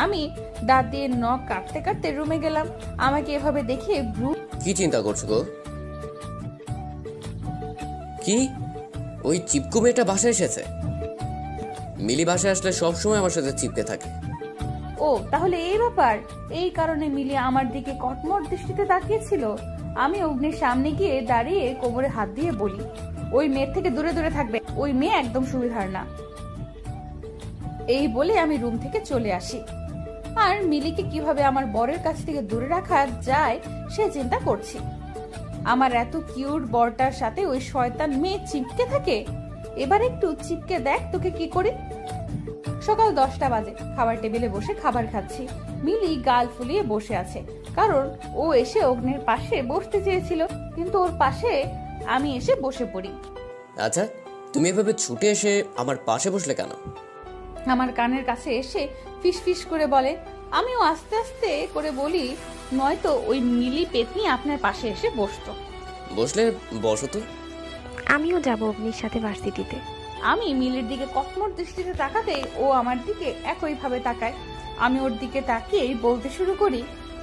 আমি দাঁত দিয়ে নখ কাটতে কাটতে রুমে গেলাম। আমাকে এভাবে দেখে ব্রু, কি চিন্তা করছো গো? কি ওই চিপকু মেয়েটা বাসায় এসেছে? মিলি বাসায় আসলে সবসময় আমার সাথে চিপকে থাকে। ও তাহলে এই ব্যাপার। এই কারণে মিলি আমার দিকে কটমট দৃষ্টিতে তাকিয়েছিল। আমি অগ্নির সামনে গিয়ে দাঁড়িয়ে কোমরে হাত দিয়ে বলি, ওই মেয়ের থেকে দূরে দূরে থাকবে, ওই মেয়ে একদম সুবিধার না। এই বলে আমি রুম থেকে চলে আসি। আর মিলিকে কিভাবে আমার বরের কাছ থেকে দূরে রাখা যায় সে চিন্তা করছি। আমার এত কিউট বরটার সাথে ওই শয়তান মেয়ে চিপকে থাকে। এবার একটু চিপকে দেখ তোকে কি করি। সকাল 10টা বাজে। খাবার টেবিলে বসে খাবার খাচ্ছি। মিলি গাল ফুলিয়ে বসে আছে, কারণ ও এসে অগ্নির পাশে বসতে চেয়েছিল, কিন্তু ওর পাশে আমি এসে বসে পড়ি। আচ্ছা, তুমি এভাবে ছুটে এসে আমার পাশে বসলে কেন? আমার কানের কাছে এসে ফিস ফিস করে বলে, আমিও আস্তে আস্তে করে বলি, নয়তো ওই মিলি পেতনি আপনার পাশে এসে বসতো। বসলে বসো তো। আমিও যাব অগ্নির সাথে ভার্সিটিতে। আমি মিলির দিকে কটমট দৃষ্টিতে তাকাতে ও আমার দিকে একইভাবে তাকায়। আমি ওর দিকে তাকিয়েই বলতে শুরু করি,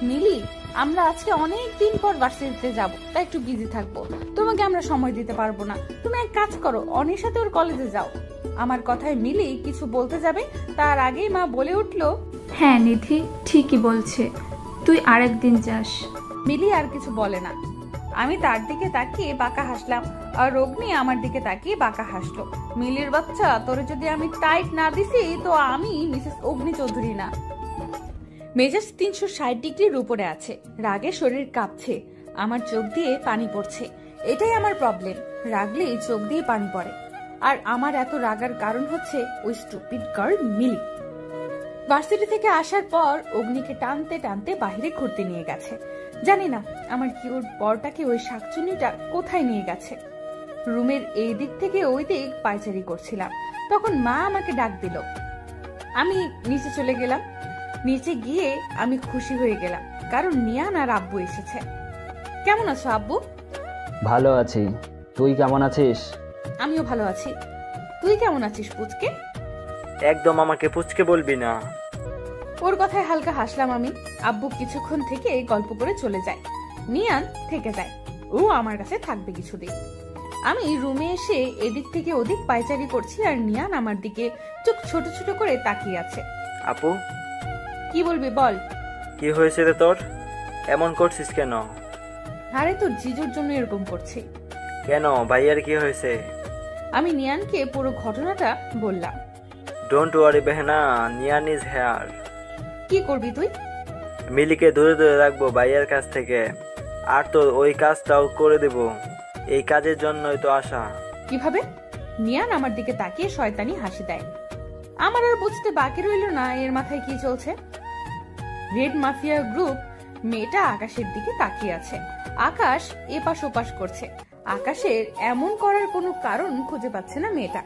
মিলি, আমরা আজকে অনেক দিন পর ভার্সিটিতে যাব, তাই একটু বিজি থাকবো, তোমাকে আমরা সময় দিতে পারবো না। তুমি এক কাজ করো, অনির সাথে ওর কলেজে যাও। আমার কথায় মিলি কিছু বলতে যাবে, তার আগেই মা বলে উঠলো, হ্যাঁ নিধি ঠিকই বলছে, তুই আরেকদিন যাস। মিলি আর কিছু বলে না। আমি তার দিকে তাকিয়ে বাঁকা হাসলাম, আর অগ্নি আমার দিকে তাকিয়ে বাঁকা হাসলো। মিলির বাচ্চা, তোরে যদি আমি টাইট না দিছি তো আমি মিসেস অগ্নি চৌধুরী না। মেজাজ 360 ডিগ্রির উপরে আছে, রাগে শরীর কাঁপছে, আমার চোখ দিয়ে পানি পড়ছে। এটাই আমার প্রবলেম, রাগলেই চোখ দিয়ে পানি পড়ে। আর আমার এত রাগার কারণ হচ্ছে ওই স্টুপিড গার্ল মিলি। ভার্সিটি থেকে আসার পর অগ্নিকে টানতে টানতে বাইরে ঘুরতে নিয়ে গেছে। জানি না আমার কিউট বরটাকে ওই শাকচুনিটা কোথায় নিয়ে গেছে। রুমের এই দিক থেকে ওই দিক পায়চারি করছিলাম, তখন মা আমাকে ডাক দিল। আমি নিচে চলে গেলাম। নিচে গিয়ে আমি খুশি হয়ে গেলাম, কারণ নিয়ান আর আব্বু এসেছে। কেমন আছো আব্বু? ভালো আছি, তুই কেমন আছিস? আমিও ভালো আছি। তুই কেমন আছিস পুচকে? একদম আমাকে পুচকে বলবি না। ওর কথায় হালকা হাসলাম আমি। আব্বু কিছুক্ষণ থেকে গল্প করে চলে যায়, নিয়ান থেকে যায়, ও আমার কাছে থাকবে কিছুদিন। আমি রুমে এসে এদিক থেকে ওদিক পায়চারি করছি, আর নিয়ান আমার দিকে চোখ ছোট ছোট করে তাকিয়ে আছে। আপু, কি বলবি বল। কি হয়েছে রে তোর? এমন করছিস কেন? আরে তোর জিজুর জন্য এরকম করছি। কেন, ভাইয়ার কি হয়েছে? আমি নিয়ানকে পুরো ঘটনাটা বললাম। ডোন্ট ওয়ারি বেহনা, নিয়ান ইজ হেয়ার। কি করবি তুই? মিলিকে দূরে দূরে রাখবো ভাইয়ার কাছ থেকে, আর তোর ওই কাজটাও করে দেব। এই কাজের জন্যই তো আসা। কিভাবে? নিয়ান আমার দিকে তাকিয়ে শয়তানি হাসি দেয়। আমার আর বুঝতে বাকি রইল না এর মাথায় কি চলছে। রেড মাফিয়া গ্রুপ মেয়েটা আকাশের দিকে তাকিয়ে আছে। আকাশ এপাশ ওপাশ করছে। আকাশের এমন করার কোনো কারণ খুঁজে পাচ্ছে না মেয়েটা।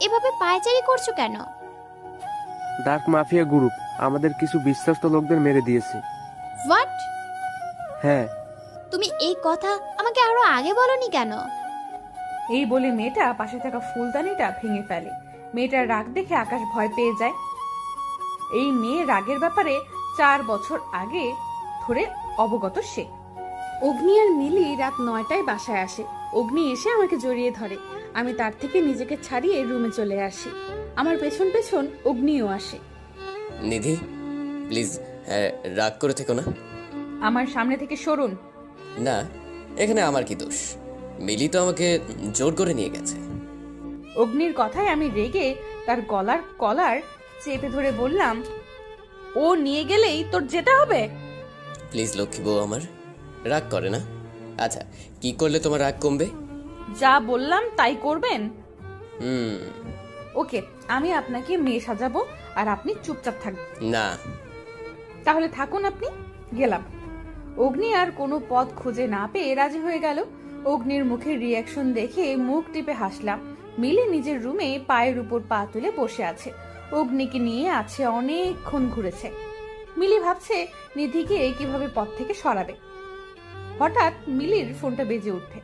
এভাবে পায়চারি করছো কেন? ডার্ক মাফিয়া গ্রুপ আমাদের কিছু বিশ্বস্ত লোকদের মেরে দিয়েছে। হোয়াট? হ্যাঁ। তুমি এই কথা আমাকে আরো আগে বলনি কেন? এই বলে মেয়েটা পাশে থাকা ফুলদানিটা ভেঙে ফেলে। মেয়েটার রাগ দেখে আকাশ ভয় পেয়ে যায়। এই মেয়ে রাগের ব্যাপারে 4 বছর আগে ধরে অবগত সে। অগ্নি আর মিলি রাত 9টায় বাসায় আসে। অগ্নি এসে আমাকে জড়িয়ে ধরে। আমি তার থেকে নিজেকে ছাড়িয়ে রুমে চলে আসি। আমার পেছন পেছন অগ্নিও আসে। নিধি, প্লিজ রাগ করে থেকো না। আমার সামনে থেকে সরুন। না, এখানে আমার কি দোষ? মিলি তো আমাকে জোর করে নিয়ে গেছে। অগ্নির কথায় আমি রেগে তার গলার কলার চেপে ধরে বললাম, ও নিয়ে গেলেই তোর যেতে হবে। প্লিজ লক্ষ্মী বউ আমার, রাগ করে না। আচ্ছা, কি করলে তোমার রাগ কমবে? যা বললাম তাই করবেন? হুম। ওকে, আমি আপনাকে মেয়ে সাজাবো আর আপনি চুপচাপ থাকবেন। না। তাহলে থাকুন আপনি। গেলাম। অগ্নি আর কোনো পথ খুঁজে না পেয়ে রাজি হয়ে গেল। অগ্নির মুখের রিয়াকশন দেখে মুখ টিপে হাসলাম। মিলি নিজের রুমে পায়ের উপর পা তুলে বসে আছে। অগ্নিকে নিয়ে আছে অনেকক্ষণ ঘুরেছে। মিলি ভাবছে নিধিকে কিভাবে পথ থেকে সরাবে। হঠাৎ মিলির ফোনটা বেজে ওঠে।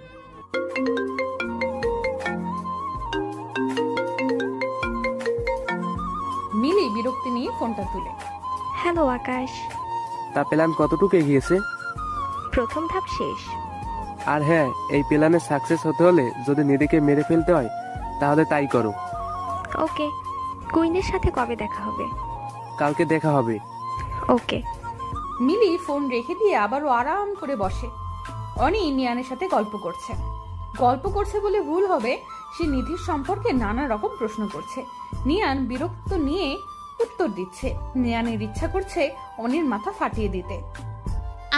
মিলি বিরক্তি নিয়ে ফোনটা তুলে, হ্যালো আকাশ। তা প্ল্যান কতটুকু এগিয়েছে? প্রথম ধাপ শেষ। আর হ্যাঁ, এই প্ল্যানে সাকসেস হতে হলে যদি নিধিকে মেরে ফেলতে হয় তাহলে তাই করো। ওকে, কুইনের সাথে কবে দেখা হবে? কালকে দেখা হবে। ওকে। মিলি ফোন রেখে দিয়ে আবারও আরাম করে বসে। অনি নিয়ানের সাথে গল্প করছে বলে ভুল হবে। সে নিধির সম্পর্কে নানা রকম প্রশ্ন করছে। নিয়ান বিরক্ত নিয়ে উত্তর দিচ্ছে। নিয়ানের ইচ্ছা করছে অনির মাথা ফাটিয়ে দিতে।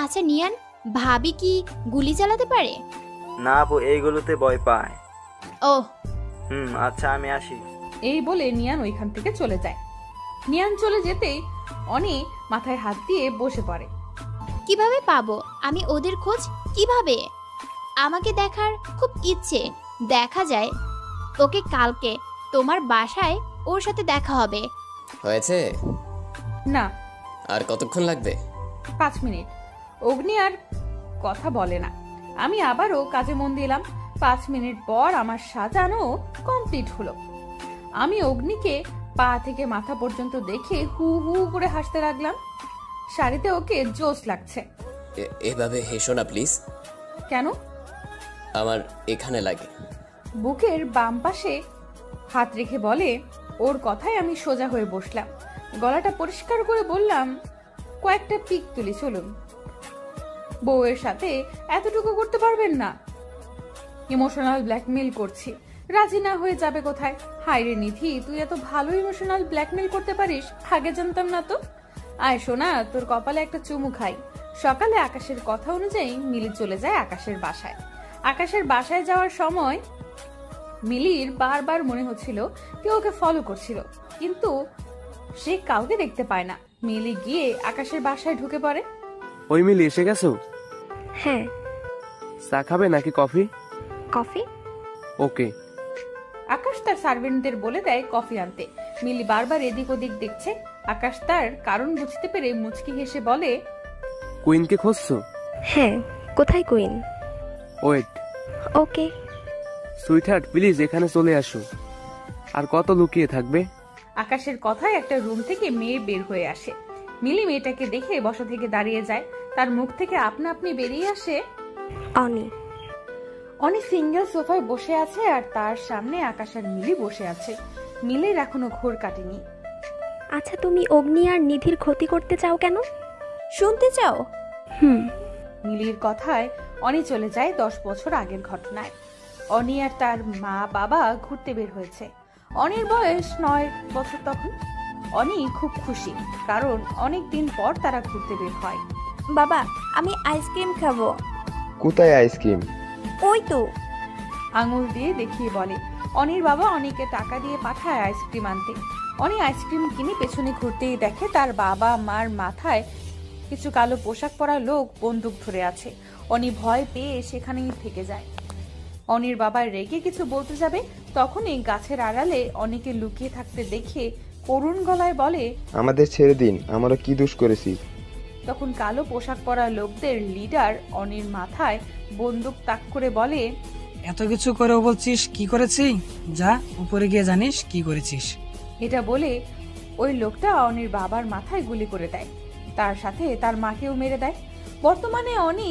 আচ্ছা নিয়ান, ভাবি কি গুলি চালাতে পারে? না আপু, এইগুলোতে ভয় পায়। ও আচ্ছা, আমি আসি। এই বলে নিয়ান ওইখান থেকে চলে যায়। নিয়ান চলে যেতেই অনি মাথায় হাত দিয়ে বসে পড়ে। কিভাবে পাবো আমি ওদের খোঁজ? কিভাবে? আমাকে দেখার খুব ইচ্ছে। দেখা যায় ওকে কালকে তোমার বাসায় ওর সাথে দেখা হবে। হয়েছে? না, আর কতক্ষণ লাগবে? 5 মিনিট। অগ্নি আর কথা বলে না। আমি আবারও কাজে মন দিলাম। 5 মিনিট পর আমার সাজানো কমপ্লিট হলো। আমি অগ্নিকে পা থেকে মাথা পর্যন্ত দেখে হু হু করে হাসতে লাগলাম। শাড়িতে ওকে জোশ লাগছে। এভাবে হেসো না প্লিজ। কেন? আমার এখানে লাগে। বুকের বাম পাশে হাত রেখে বলে। ওর কথায় আমি সোজা হয়ে বসলাম। গলাটা পরিষ্কার করে বললাম, কয়েকটা পিক তুলি চলুন। বউয়ের সাথে এতটুকু করতে পারবেন না? ইমোশনাল ব্ল্যাকমেল করছি, রাজি না হয়ে যাবে কোথায়? হায়রে নিধি, তুই এত ভালো ইমোশনাল ব্ল্যাকমেল করতে পারিস, আগে জানতাম না তো। আয় সোনা, তোর কপালে একটা চুমু খাই। সকালে আকাশের কথা অনুযায়ী মিলি চলে যায় আকাশের বাসায়। আকাশের বাসায় যাওয়ার সময় মিলির বারবার মনে হচ্ছিল কেউ ওকে ফলো করছিল, কিন্তু সে কাউকে দেখতে পায় না। মিলি গিয়ে আকাশের বাসায় ঢুকে পড়ে। ওই মিলি, এসে গেছো? হ্যাঁ। চা খাবে নাকি কফি? কফি। ওকে। আকাশ তার সার্ভেন্টদের বলে দেয় কফি আনতে। মিলি বারবার এদিক ওদিক দেখছে। আকাশ তার কারণ বুঝতে পেরে মুচকি হেসে বলে, কুইনকে খুঁজছো? হ্যাঁ। কোথায় queen? Wait. Okay. Sweetheart, please এখানে চলে আসো। আর কত লুকিয়ে থাকবে? আকাশের কথায় একটা রুম থেকে মেয়ে বের হয়ে আসে। মিলি মেয়েটাকে দেখে বসা থেকে দাঁড়িয়ে যায়। তার মুখ থেকে আপনা আপনি বেরিয়ে আসে, অনি। অনি সিঙ্গেল সোফায় বসে আছে আর তার সামনে আকাশ আর মিলি বসে আছে। মিলির এখনো ঘোর কাটেনি। আচ্ছা, তুমি অগ্নি আর নিধির ক্ষতি করতে চাও কেন? শুনতে চাও? মিলির কথায় অনি চলে যায় 10 বছর আগের ঘটনায়। অনি আর তার মা বাবা ঘুরতে বের হয়েছে। অনির বয়স 9 বছর তখন। অনি খুব খুশি, কারণ অনেক দিন পর তারা ঘুরতে বের হয়। বাবা, আমি আইসক্রিম খাবো। কোথায় আইসক্রিম? ওই তো। আঙুল দিয়ে দেখিয়ে বলে। অনির বাবা অনিকে টাকা দিয়ে পাঠায় আইসক্রিম আনতে। অনি আইসক্রিম কিনে পেছনে ঘুরতেই দেখে তার বাবা মার মাথায় কিছু কালো পোশাক পরা লোক বন্দুক ধরে আছে। অনি ভয় পেয়ে সেখানেই থেকে যায়। অনির বাবা রেগে কিছু বলতে যাবে, তখনই গাছের আড়ালে অনিকে লুকিয়ে থাকতে দেখে করুণ গলায় বলে, আমাদের ছেড়ে দিন, আমরা কি দোষ করেছি? তখন কালো পোশাক পরা লোকদের লিডার অনির মাথায় বন্দুক তাক করে বলে, এত কিছু করেও বলছিস কি করেছি? যা উপরে গিয়ে জানিস কি করেছিস। এটা বলে ওই লোকটা অনির বাবার মাথায় গুলি করে দেয়। তার সাথে তার মাকেও মেরে দেয়। বর্তমানে অনি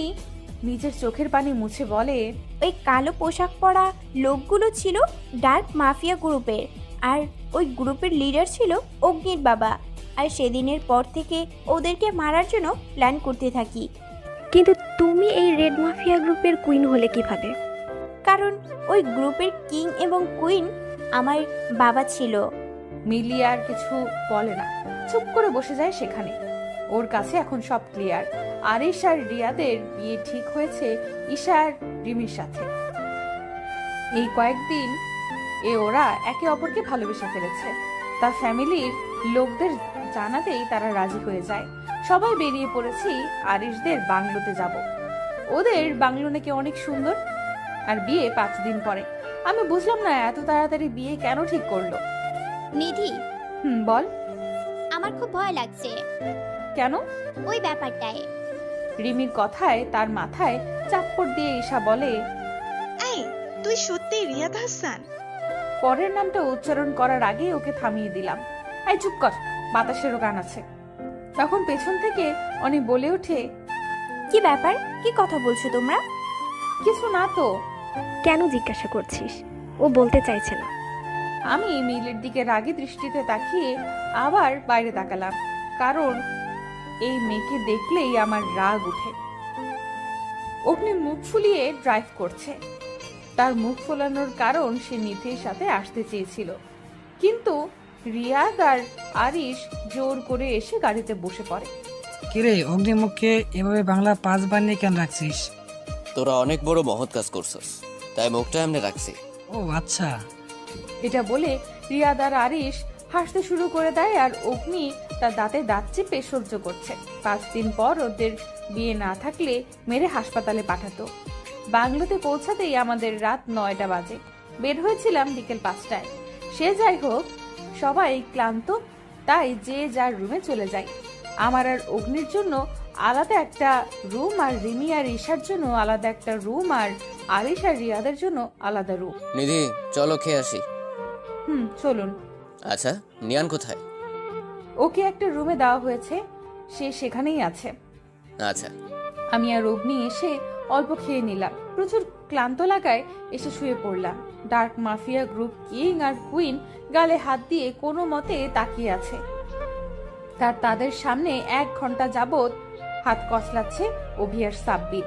নিজের চোখের পানি মুছে বলে, ওই কালো পোশাক পরা লোকগুলো ছিল ডার্ক মাফিয়া গ্রুপের, আর ওই গ্রুপের লিডার ছিল অগ্নির বাবা। আর সেদিনের পর থেকে ওদেরকে মারার জন্য প্ল্যান করতে থাকি। কিন্তু তুমি এই রেড মাফিয়া গ্রুপের কুইন হলে কিভাবে? কারণ ওই গ্রুপের কিং এবং কুইন আমার বাবা ছিল। মিলি আর কিছু বলে না, চুপ করে বসে যায় সেখানে। ওর কাছে এখন সব ক্লিয়ার। আরিশ আর রিয়াদের বিয়ে ঠিক হয়েছে ঈশা আর রিমির সাথে। এই কয়েকদিন ওরা একে অপরকে ভালোবেসে ফেলেছে। তার ফ্যামিলির লোকদের জানাতেই তারা রাজি হয়ে যায়। সবাই বেরিয়ে পড়েছি আরিশদের বাংলোতে যাব। ওদের বাংলো নাকি অনেক সুন্দর, আর বিয়ে 5 দিন পরে। আমি বুঝলাম না এত তাড়াতাড়ি বিয়ে কেন ঠিক করলো। নিধি, বল। আমার খুব ভয় লাগছে। কেন? ওই ব্যাপারটায়। রিমির কথায় তার মাথায় চাপ্পড় দিয়ে ঈশা বলে, এই তুই সত্যি রিয়াদ হাসান? পরের নামটা উচ্চারণ করার আগে ওকে থামিয়ে দিলাম। এই চুপ কর, বাতাসেরও গান আছে। তখন পেছন থেকে অনি বলে ওঠে, কি ব্যাপার, কি কথা বলছো তোমরা? কিছু না তো। কেন জিজ্ঞাসা করছিস? ও বলতে চাইছে না। আমি মিলের দিকে রাগী দৃষ্টিতে তাকিয়ে আবার বাইরে তাকালাম, কারণ এই মেয়েকে দেখলেই আমার রাগ উঠে। অগ্নি মুখ ফুলিয়ে ড্রাইভ করছে। তার মুখ ফোলানোর কারণ সে নিধির সাথে আসতে চেয়েছিল, কিন্তু রিয়াদ আর আরিশ জোর করে এসে গাড়িতে বসে পড়ে। কিরে, অগ্নি মুখকে এভাবে বাংলা 5 বার নিয়ে কেন রাখছিস? তোরা অনেক বড় মহৎ কাজ করছস, তাই মুখটা এমনি রাখছি। ও আচ্ছা। এটা বলে রিয়াদ আর আরিশ হাসতে শুরু করে দেয়, আর অগ্নি তার দাঁতে দাঁত চেপে সহ্য করছে। 5 দিন পর ওদের বিয়ে না থাকলে মেরে হাসপাতালে পাঠাতো। বাংলোতে পৌঁছাতেই আমাদের রাত 9টা বাজে। বের হয়েছিলাম বিকেল 5টায়। সে যাই হোক, সবাই ক্লান্ত, তাই যে যার রুমে চলে যায়। আমার আর অগ্নির জন্য আলাদা একটা রুম, আর রিমি আর ঈশার জন্য আলাদা একটা রুম, আর আরিশ আর রিয়াদের জন্য আলাদা রুম। নিধি চলো খেয়ে আসি। চলুন। আচ্ছা নিয়ান কোথায়? ওকে একটা রুমে দেওয়া হয়েছে, সে সেখানেই আছে। আচ্ছা। আমি আর অগ্নি এসে অল্প খেয়ে নিলাম। প্রচুর ক্লান্ত লাগায় এসে শুয়ে পড়লাম। ডার্ক মাফিয়া গ্রুপ কিং আর কুইন গালে হাত দিয়ে কোনো মতে তাকিয়ে আছে। তাদের সামনে 1 ঘন্টা যাবত হাত কসলাচ্ছে অভি আর সাব্বির।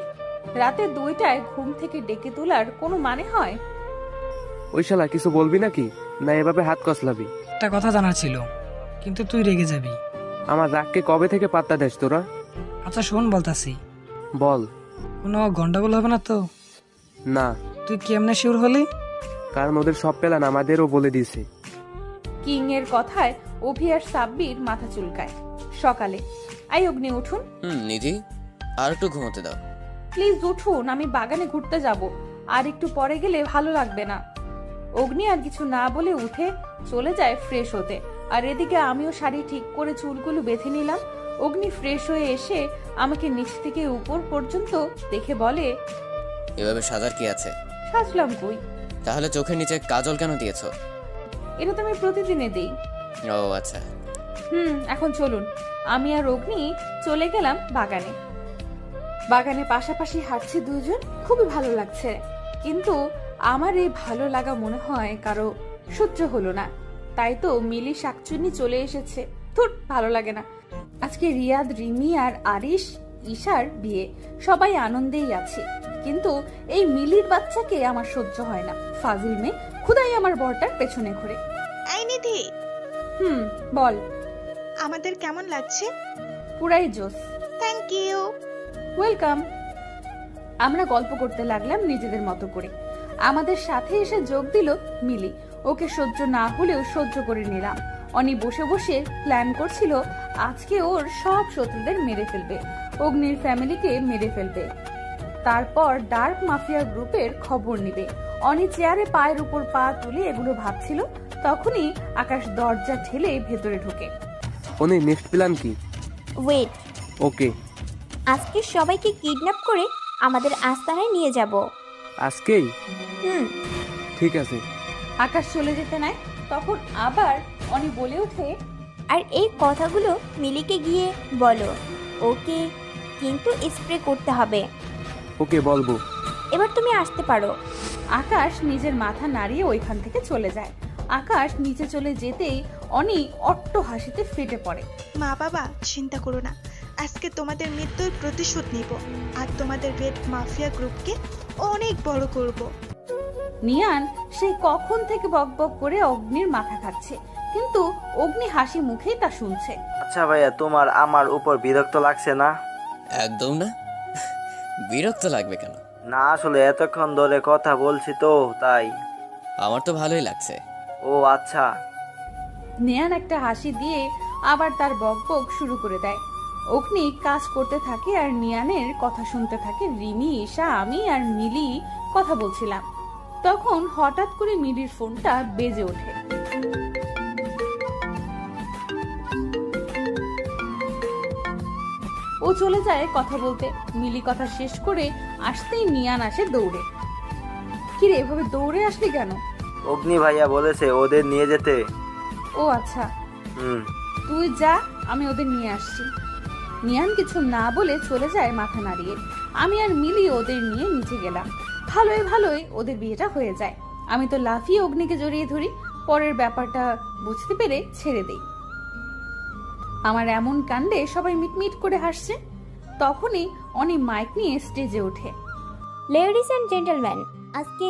রাতে 2টায় ঘুম থেকে ডেকে তোলার কোনো মানে হয়? ওই শালা কিছু বলবি নাকি, না এভাবে হাত কসলাবি? একটা কথা জানার ছিল, কিন্তু তুই রেগে যাবি। আমার রাগকে কবে থেকে পাত্তা দেস তোরা? আচ্ছা শোন, বলতাছি। বল। কোনো গন্ডগোল হবে না তো? না। তুই কেমনে শিওর হলি? কারণ ওদের সব প্ল্যান আমাদেরও বলে দিয়েছে। কিং এর কথায় অভি আর সাব্বির মাথা চুলকায়। সকালে, আই অগ্নি উঠুন। নিধি আর একটু ঘুমোতে দাও। প্লিজ উঠুন, আমি বাগানে ঘুরতে যাব, আর একটু পরে গেলে ভালো লাগবে না। অগ্নি আর কিছু না বলে উঠে চলে যায় ফ্রেশ হতে, আর এদিকে আমিও শাড়ি ঠিক করে চুলগুলো বেঁধে নিলাম। অগ্নি ফ্রেশ হয়ে এসে আমাকে নিচ থেকে উপর পর্যন্ত দেখে বলে, এভাবে সাজার কি আছে? সাজলাম কই? তাহলে চোখের নিচে কাজল কেন দিয়েছো? এটা তো আমি প্রতিদিনে দেই। ও আচ্ছা। এখন চলুন। আমি আর অগ্নি চলে গেলাম বাগানে। বাগানে পাশাপাশি হাঁটছি দুজন, খুবই ভালো লাগছে। কিন্তু আমার এই ভালো লাগা মনে হয় কারো সহ্য হলো না, তাই তো মিলি শাকচুন্নি চলে এসেছে। ধুর, ভালো লাগে না। আজকে রিয়াদ, রিমি আর আরিশ, ঈশার বিয়ে, সবাই আনন্দেই আছে। কিন্তু এই মিলির বাচ্চাকে আমার সহ্য হয় না। ফাজিল মেয়ে, খুদাই আমার বরটার পেছনে ঘুরে। এই নিধি। বল। আমাদের কেমন লাগছে? পুরাই জোস। Thank you. ওয়েলকাম। আমরা গল্প করতে লাগলাম নিজেদের মতো করে। আমাদের সাথে এসে যোগ দিল মিলি। ওকে সহ্য না হলেও সহ্য করে নিলাম। অনি বসে বসে প্ল্যান করছিল আজকে ওর সব শত্রুদের মেরে ফেলবে, অগ্নির ফ্যামিলিকে মেরে ফেলবে, তারপর ডার্ক মাফিয়া গ্রুপের খবর নিবে। অনি চেয়ারে পায়ের উপর পা তুলে এগুলো ভাবছিল, তখনই আকাশ দরজা ঠেলে ভেতরে ঢোকে। ওনি নেক্সট প্ল্যান কি? ওয়েট। ওকে। আজকে সবাইকে কিডন্যাপ করে আমাদের আস্তানায় নিয়ে যাব। আজকেই? ঠিক আছে। আকাশ চলে যেতে নাই, তখন আবার অনি বলে ওঠে, আর এই কথাগুলো মিলিকে গিয়ে বলো, ওকে কিন্তু স্প্রে করতে হবে। ওকে বলবো। এবার তুমি আসতে পারো। আকাশ নিজের মাথা নাড়িয়ে ওইখান থেকে চলে যায়। আকাশ নিচে চলে যেতেই অনি অট্ট হাসিতে ফেটে পড়ে। মা বাবা চিন্তা করো না, আজকে তোমাদের মৃত্যুর প্রতিশোধ নিব, আর তোমাদের রেড মাফিয়া গ্রুপকে অনেক বড় করব। নিয়ান সেই কখন থেকে বকবক করে অগ্নির মাথা খাচ্ছে, কিন্তু অগ্নি হাসি মুখেই তা শুনছে। আচ্ছা ভাইয়া, তোমার আমার উপর বিরক্ত লাগছে না? একদম না। বিরক্ত লাগবে কেন? না আসলে এতক্ষণ ধরে কথা বলছি তো তাই। আমার তো ভালোই লাগছে। ও আচ্ছা। নিয়ান একটা হাসি দিয়ে আবার তার বকবক শুরু করে দেয়। অগ্নি কাজ করতে থাকে আর নিয়ানের কথা শুনতে থাকে। রিমি, ঈশা, আমি আর মিলি কথা বলছিলাম। তখন হঠাৎ করে মিলির ফোনটা বেজে ওঠে। ও চলে যায় কথা বলতে। মিলি কথা শেষ করে আসতেই নিয়ান আসে দৌড়ে। কিরে, এভাবে দৌড়ে আসলি কেন? অগ্নি ভাইয়া বলেছে ওদের নিয়ে যেতে। ও আচ্ছা, তুই যা, আমি ওদের নিয়ে আসছি। নিয়ান কিছু না বলে চলে যায় মাথা নাড়িয়ে। আমি আর মিলি ওদের নিয়ে নিচে গেলাম। ভালোই ভালোই ওদের বিয়েটা হয়ে যায়। আমি তো লাফিয়ে অগ্নিকে জড়িয়ে ধরি, পরের ব্যাপারটা বুঝতে পেরে ছেড়ে দেই। আমার এমন কাণ্ডে সবাই মিটমিট করে হাসছে। তখনই অনি মাইক নিয়ে স্টেজে ওঠে। লেডিস এন্ড জেন্টলম্যান, আজকে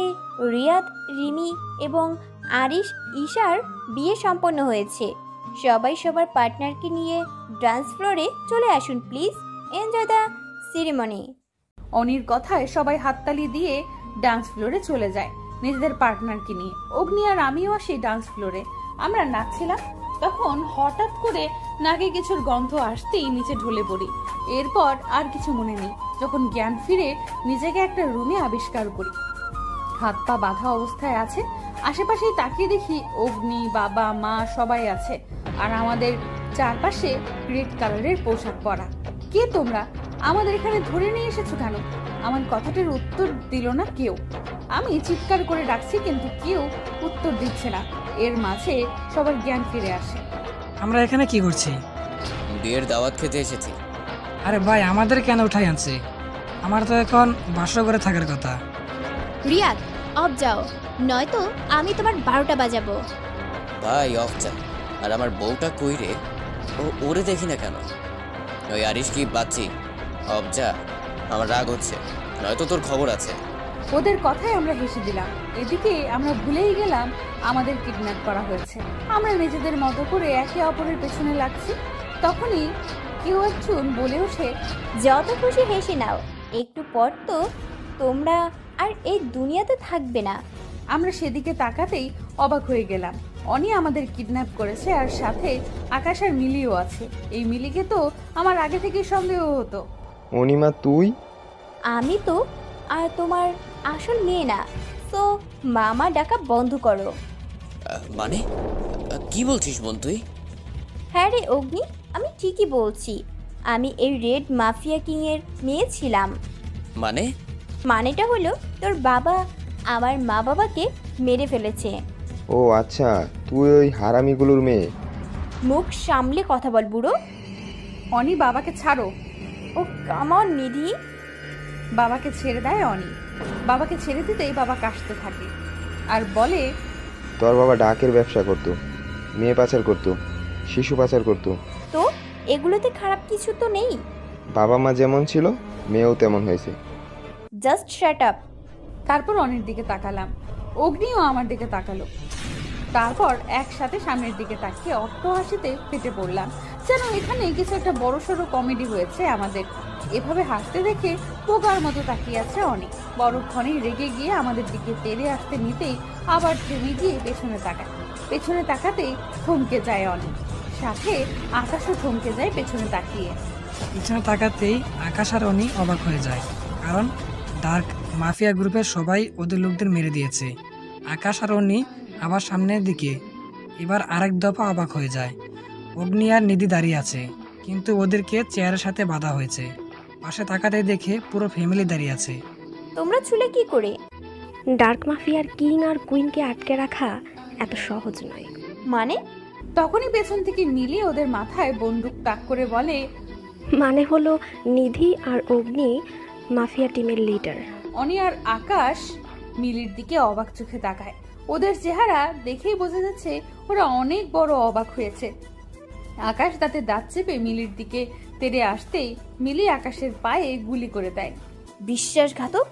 রিয়াদ, রিমি এবং আরিশ, ঈশার বিয়ে সম্পন্ন হয়েছে। সবাই সবার পার্টনারকে নিয়ে ডান্স ফ্লোরে চলে আসুন প্লিজ। Enjoy the ceremony. অনির কথায় সবাই হাততালি দিয়ে ডান্স ফ্লোরে চলে যায় নিজেদের পার্টনারকে নিয়ে। অগ্নি আর আমিও আসি ডান্স ফ্লোরে। আমরা নাচছিলাম, তখন হঠাৎ করে নাকে কিছুর গন্ধ আসতেই নিচে ঢলে পড়ি। এরপর আর কিছু মনে নেই। যখন জ্ঞান ফিরে নিজেকে একটা রুমে আবিষ্কার করি, হাত পা বাঁধা অবস্থায় আছে। আশেপাশে তাকিয়ে দেখি অগ্নি, বাবা, মা সবাই আছে, আর আমাদের চারপাশে রেড কালারের পোশাক পরা। কে তোমরা? আমাদের এখানে ধরে নিয়ে এসেছো কেন? আমার কথাটার উত্তর দিল না কেউ। আমি চিৎকার করে ডাকছি কিন্তু কেউ উত্তর দিচ্ছে না। এর মাঝে সবার জ্ঞান ফিরে আসে। আমরা এখানে কি করছি? বিয়ের দাওয়াত খেতে এসেছি। আরে ভাই, আমাদের কেন উঠাই আনছে? আমার তো এখন বাসর ঘরে থাকার কথা। রিয়াদ, অফ যাও, নয়তো আমি তোমার 12টা বাজাবো। ভাই অফ যা। আর আমার বউটা কই রে? ওরে দেখি না কেন? ওই আরিশ কি বাচ্চি? অফ যা, আমার রাগ হচ্ছে, নয়তো তোর খবর আছে। ওদের কথায় আমরা হেসে দিলাম। এদিকে আমরা ভুলেই গেলাম আমাদের কিডন্যাপ করা হয়েছে। আমরা নিজেদের মতো করে একে অপরের পেছনে লাগছি। তখনই কেউ একজন বলে ওঠে, যত খুশি হেসে নাও, একটু পর তো তোমরা আর এই দুনিয়াতে থাকবে না। আমরা সেদিকে তাকাতেই অবাক হয়ে গেলাম। অনি আমাদের কিডন্যাপ করেছে, আর সাথে আকাশ আর মিলিও আছে। এই মিলিকে তো আমার আগে থেকে সন্দেহ হতো। অনিমা তুই? আমি তো আর তোমার আসল মেয়ে না, তো মামা ডাকা বন্ধ করো। মানে কি বলছিস বোন তুই? হ্যাঁ রে অগ্নি, আমি ঠিকই বলছি। আমি এই রেড মাফিয়া কিং এর মেয়ে ছিলাম। মানেটা হলো তোর বাবা আমার মা বাবাকে মেরে ফেলেছে। ও আচ্ছা, তুই ওই হারামিগুলোর মেয়ে। মুখ সামলে কথা বল বুড়ো। অনি, বাবাকে ছাড়ো। ও কামন নিধি। বাবাকে ছেড়ে দেয় অনি। বাবাকে ছেড়ে দিতেই বাবা কাশতে থাকে আর বলে, তোর বাবা ডাকের ব্যবসা করতো, মেয়ে পাচার করতো, শিশু পাচার করতো। তো এগুলোতে খারাপ কিছু তো নেই। বাবা মা যেমন ছিল মেয়েও তেমন হয়েছে। Just shut up. তারপর অনির দিকে তাকালাম, অগ্নিও আমার দিকে তাকালো। তারপর একসাথে সামনের দিকে তাকিয়ে অট্ট হাসিতে ফেটে পড়লাম, যেন এখানে কিছু একটা বড়সড় কমেডি হয়েছে আমাদের। এভাবে হাসতে দেখে পোকার মতো তাকিয়ে আছে অনেক। বড়ক্ষণে রেগে গিয়ে আমাদের দিকে তেড়ে আসতে নিতেই আবার থেমে গিয়ে পেছনে তাকায়। পেছনে তাকাতেই থমকে যায় অনেক, সাথে আকাশও থমকে যায় পেছনে তাকিয়ে। পিছনে তাকাতেই আকাশ আর অনি অবাক হয়ে যায়, কারণ ডার্ক মাফিয়া গ্রুপের সবাই ওদের লোকদের মেরে দিয়েছে। আকাশ আর অনি আবার সামনের দিকে। এবার আরেক দফা অবাক হয়ে যায়। অগ্নি আর নিধি দাঁড়িয়ে আছে, কিন্তু ওদেরকে চেয়ারের সাথে বাঁধা হয়েছে। পাশে তাকাতে দেখে পুরো ফ্যামিলি দাঁড়িয়ে আছে। তোমরা চলে কি করে? ডার্ক মাফিয়ার কিং আর কুইনকে আটকে রাখা এত সহজ নয়। মানে? তখনই পেছন থেকে মিলি ওদের মাথায় বন্দুক তাক করে বলে, মানে হলো নিধি আর অগ্নি মাফিয়া টিমের লিডার। অনি আর আকাশ মিলির দিকে অবাক চোখে তাকায়। ওদের চেহারা দেখেই বোঝা যাচ্ছে ওরা অনেক বড় অবাক হয়েছে। আকাশ তাতে দাঁত চেপে মিলির দিকে তেড়ে আসতেই মিলি আকাশের পায়ে গুলি করে দেয়। বিশ্বাসঘাতক!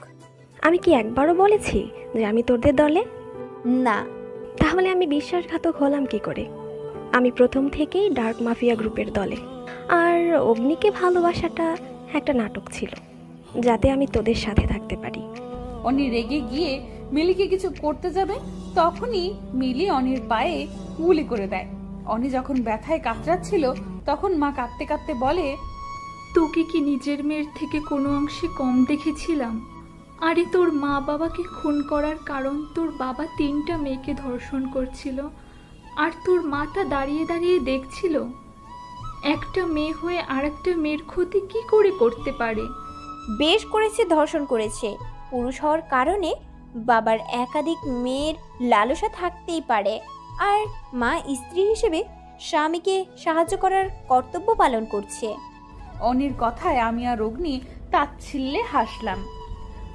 আমি কি একবারও বলেছি যে আমি তোদের দলে? না। তাহলে আমি বিশ্বাসঘাতক হলাম কি করে? আমি প্রথম থেকেই ডার্ক মাফিয়া গ্রুপের দলে। আর অগ্নিকে ভালোবাসাটা একটা নাটক ছিল, যাতে আমি তোদের সাথে থাকতে পারি। অনি রেগে গিয়ে মিলিকে কিছু করতে যাবে, তখনই মিলি অনির পায়ে গুলি করে দেয়। অনি যখন ব্যথায় কাতরাচ্ছিল তখন মা কাঁদতে কাঁদতে বলে, তোকে কি নিজের মেয়ের থেকে কোনো অংশে কম দেখেছিলাম? আরে তোর মা বাবাকে খুন করার কারণ তোর বাবা 3টা মেয়েকে ধর্ষণ করছিল, আর তোর মাটা দাঁড়িয়ে দাঁড়িয়ে দেখছিল। একটা মেয়ে হয়ে আর একটা মেয়ের ক্ষতি কি করে করতে পারে? বেশ করেছে, ধর্ষণ করেছে। পুরুষ হওয়ার কারণে বাবার একাধিক মেয়ের লালসা থাকতেই পারে, আর মা স্ত্রী হিসেবে স্বামীকে সাহায্য করার কর্তব্য পালন করছে। অনির কথায় আমি আর অগ্নি তাচ্ছিল্যে হাসলাম।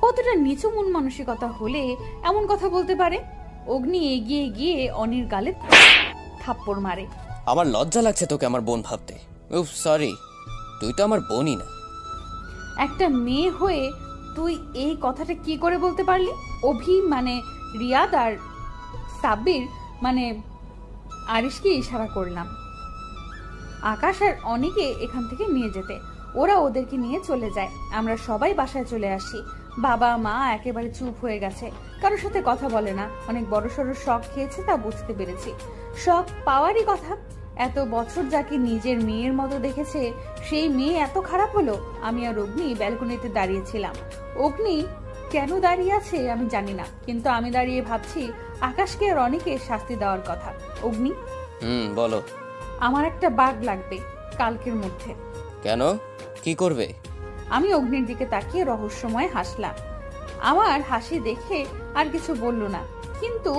কতটা নিচু মন মানসিকতা হলে এমন কথা বলতে পারে? অগ্নি এগিয়ে গিয়ে অনির গালে থাপ্পড় মারে। আমার লজ্জা লাগছে তোকে আমার বোন ভাবতে। উফ সরি, তুই তো আমার বোনই না। একটা মেয়ে হয়ে তুই এই কথাটা কি করে বলতে পারলি? অভি মানে রিয়াদ আর সাব্বির মানে আরিশকে ইশারা করলাম আকাশ আর অনিকে এখান থেকে নিয়ে যেতে। ওরা ওদেরকে নিয়ে চলে যায়। আমরা সবাই বাসায় চলে আসি। বাবা মা একেবারে চুপ হয়ে গেছে, কারোর সাথে কথা বলে না। অনেক বড়সড় শখ খেয়েছে, তা বুঝতে পেরেছি। শখ পাওয়ারই কথা। এত বছর যাকে নিজের মেয়ের মতো দেখেছে, সেই মেয়ে এত খারাপ হলো। আমি আর অগ্নি ব্যালকনিতে দাঁড়িয়েছিলাম। অগ্নি কেন দাঁড়িয়ে আছে আমি জানি না, কিন্তু আমি দাঁড়িয়ে ভাবছি আকাশকে আর অনিকে শাস্তি দেওয়ার কথা। অগ্নি বলো। আমার একটা বাঘ লাগবে কালকের মধ্যে। কেন, কি করবে? আমি অগ্নির দিকে তাকিয়ে রহস্যময় হাসলাম। আমার হাসি দেখে আর কিছু বলল না, কিন্তু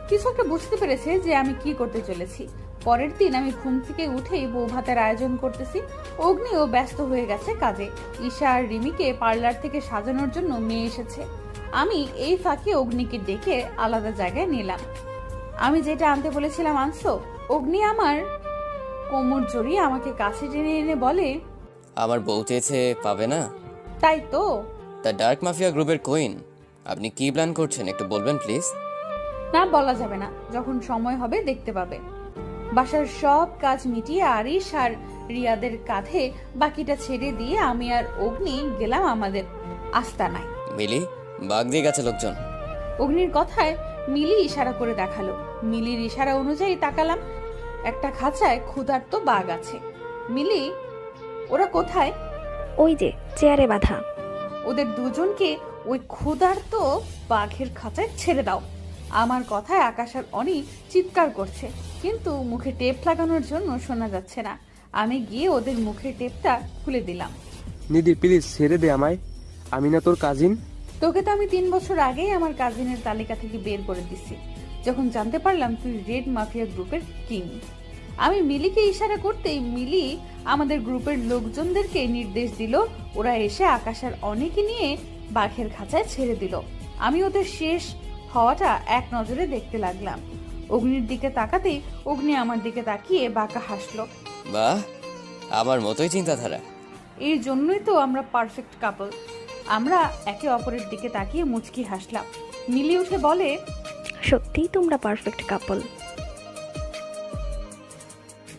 কিছু একটা বুঝতে পেরেছে যে আমি কি করতে চলেছি। পরের দিন আমি ঘুম থেকে উঠেই বউ ভাতের আয়োজন করতেছি। অগ্নিও ব্যস্ত হয়ে গেছে কাজে। ঈশা আর রিমিকে পার্লার থেকে সাজানোর জন্য মেয়ে এসেছে। আমি এই ফাঁকে অগ্নিকে ডেকে আলাদা জায়গায় নিলাম। আমি যেটা আনতে বলেছিলাম আনছো? অগ্নি আমার কোমর জড়িয়ে আমাকে কাছে টেনে এনে বলে, আমার বউ চেয়েছে, পাবে না? তাই তো। দ্য ডার্ক মাফিয়া গ্রুপের কুইন, আপনি কি প্ল্যান করছেন একটু বলবেন প্লিজ? না, বলা যাবে না, যখন সময় হবে দেখতে পাবে। বাসার সব কাজ মিটিয়ে আরিশ আর রিয়াদের কাঁধে বাকিটা ছেড়ে দিয়ে আমি আর অগ্নি গেলাম আমাদের আস্তানায়। মিলি, বাঘ দিয়ে গেছে লোকজন। অগ্নির কথায় মিলি ইশারা করে দেখালো। মিলির ইশারা অনুযায়ী তাকালাম। একটা খাঁচায় ক্ষুধার্ত বাঘ আছে। মিলি, ওরা কোথায়? ওই যে চেয়ারে বাঁধা। ওদের দুজনকে ওই ক্ষুধার্ত বাঘের খাঁচায় ছেড়ে দাও। আমার কথায় আকাশ আর অনি চিৎকার করছে, কিন্তু মুখে টেপ লাগানোর জন্য শোনা যাচ্ছে না। আমি গিয়ে ওদের মুখের টেপটা খুলে দিলাম। নিধি প্লিজ ছেড়ে দে আমায়, আমি না তোর কাজিন। তোকে তো আমি 3 বছর আগেই আমার কাজিনের তালিকা থেকে বের করে দিছি, যখন জানতে পারলাম তুই রেড মাফিয়া গ্রুপের কিং। আমি মিলিকে ইশারা করতেই মিলি আমাদের গ্রুপের লোকজনদেরকে নির্দেশ দিল। ওরা এসে আকাশ আর অনেকে নিয়ে বাঘের খাঁচায় ছেড়ে দিল। আমি ওদের শেষ হওয়াটা এক নজরে দেখতে লাগলাম। অগ্নির দিকে তাকাতেই অগ্নি আমার দিকে তাকিয়ে বাঁকা হাসলো। বাহ, আমার মতোই চিন্তাধারা। এই জন্যই তো আমরা পারফেক্ট কাপল। আমরা একে অপরের দিকে তাকিয়ে মুচকি হাসলাম। মিলি উঠে বলে, সত্যিই তোমরা পারফেক্ট কাপল।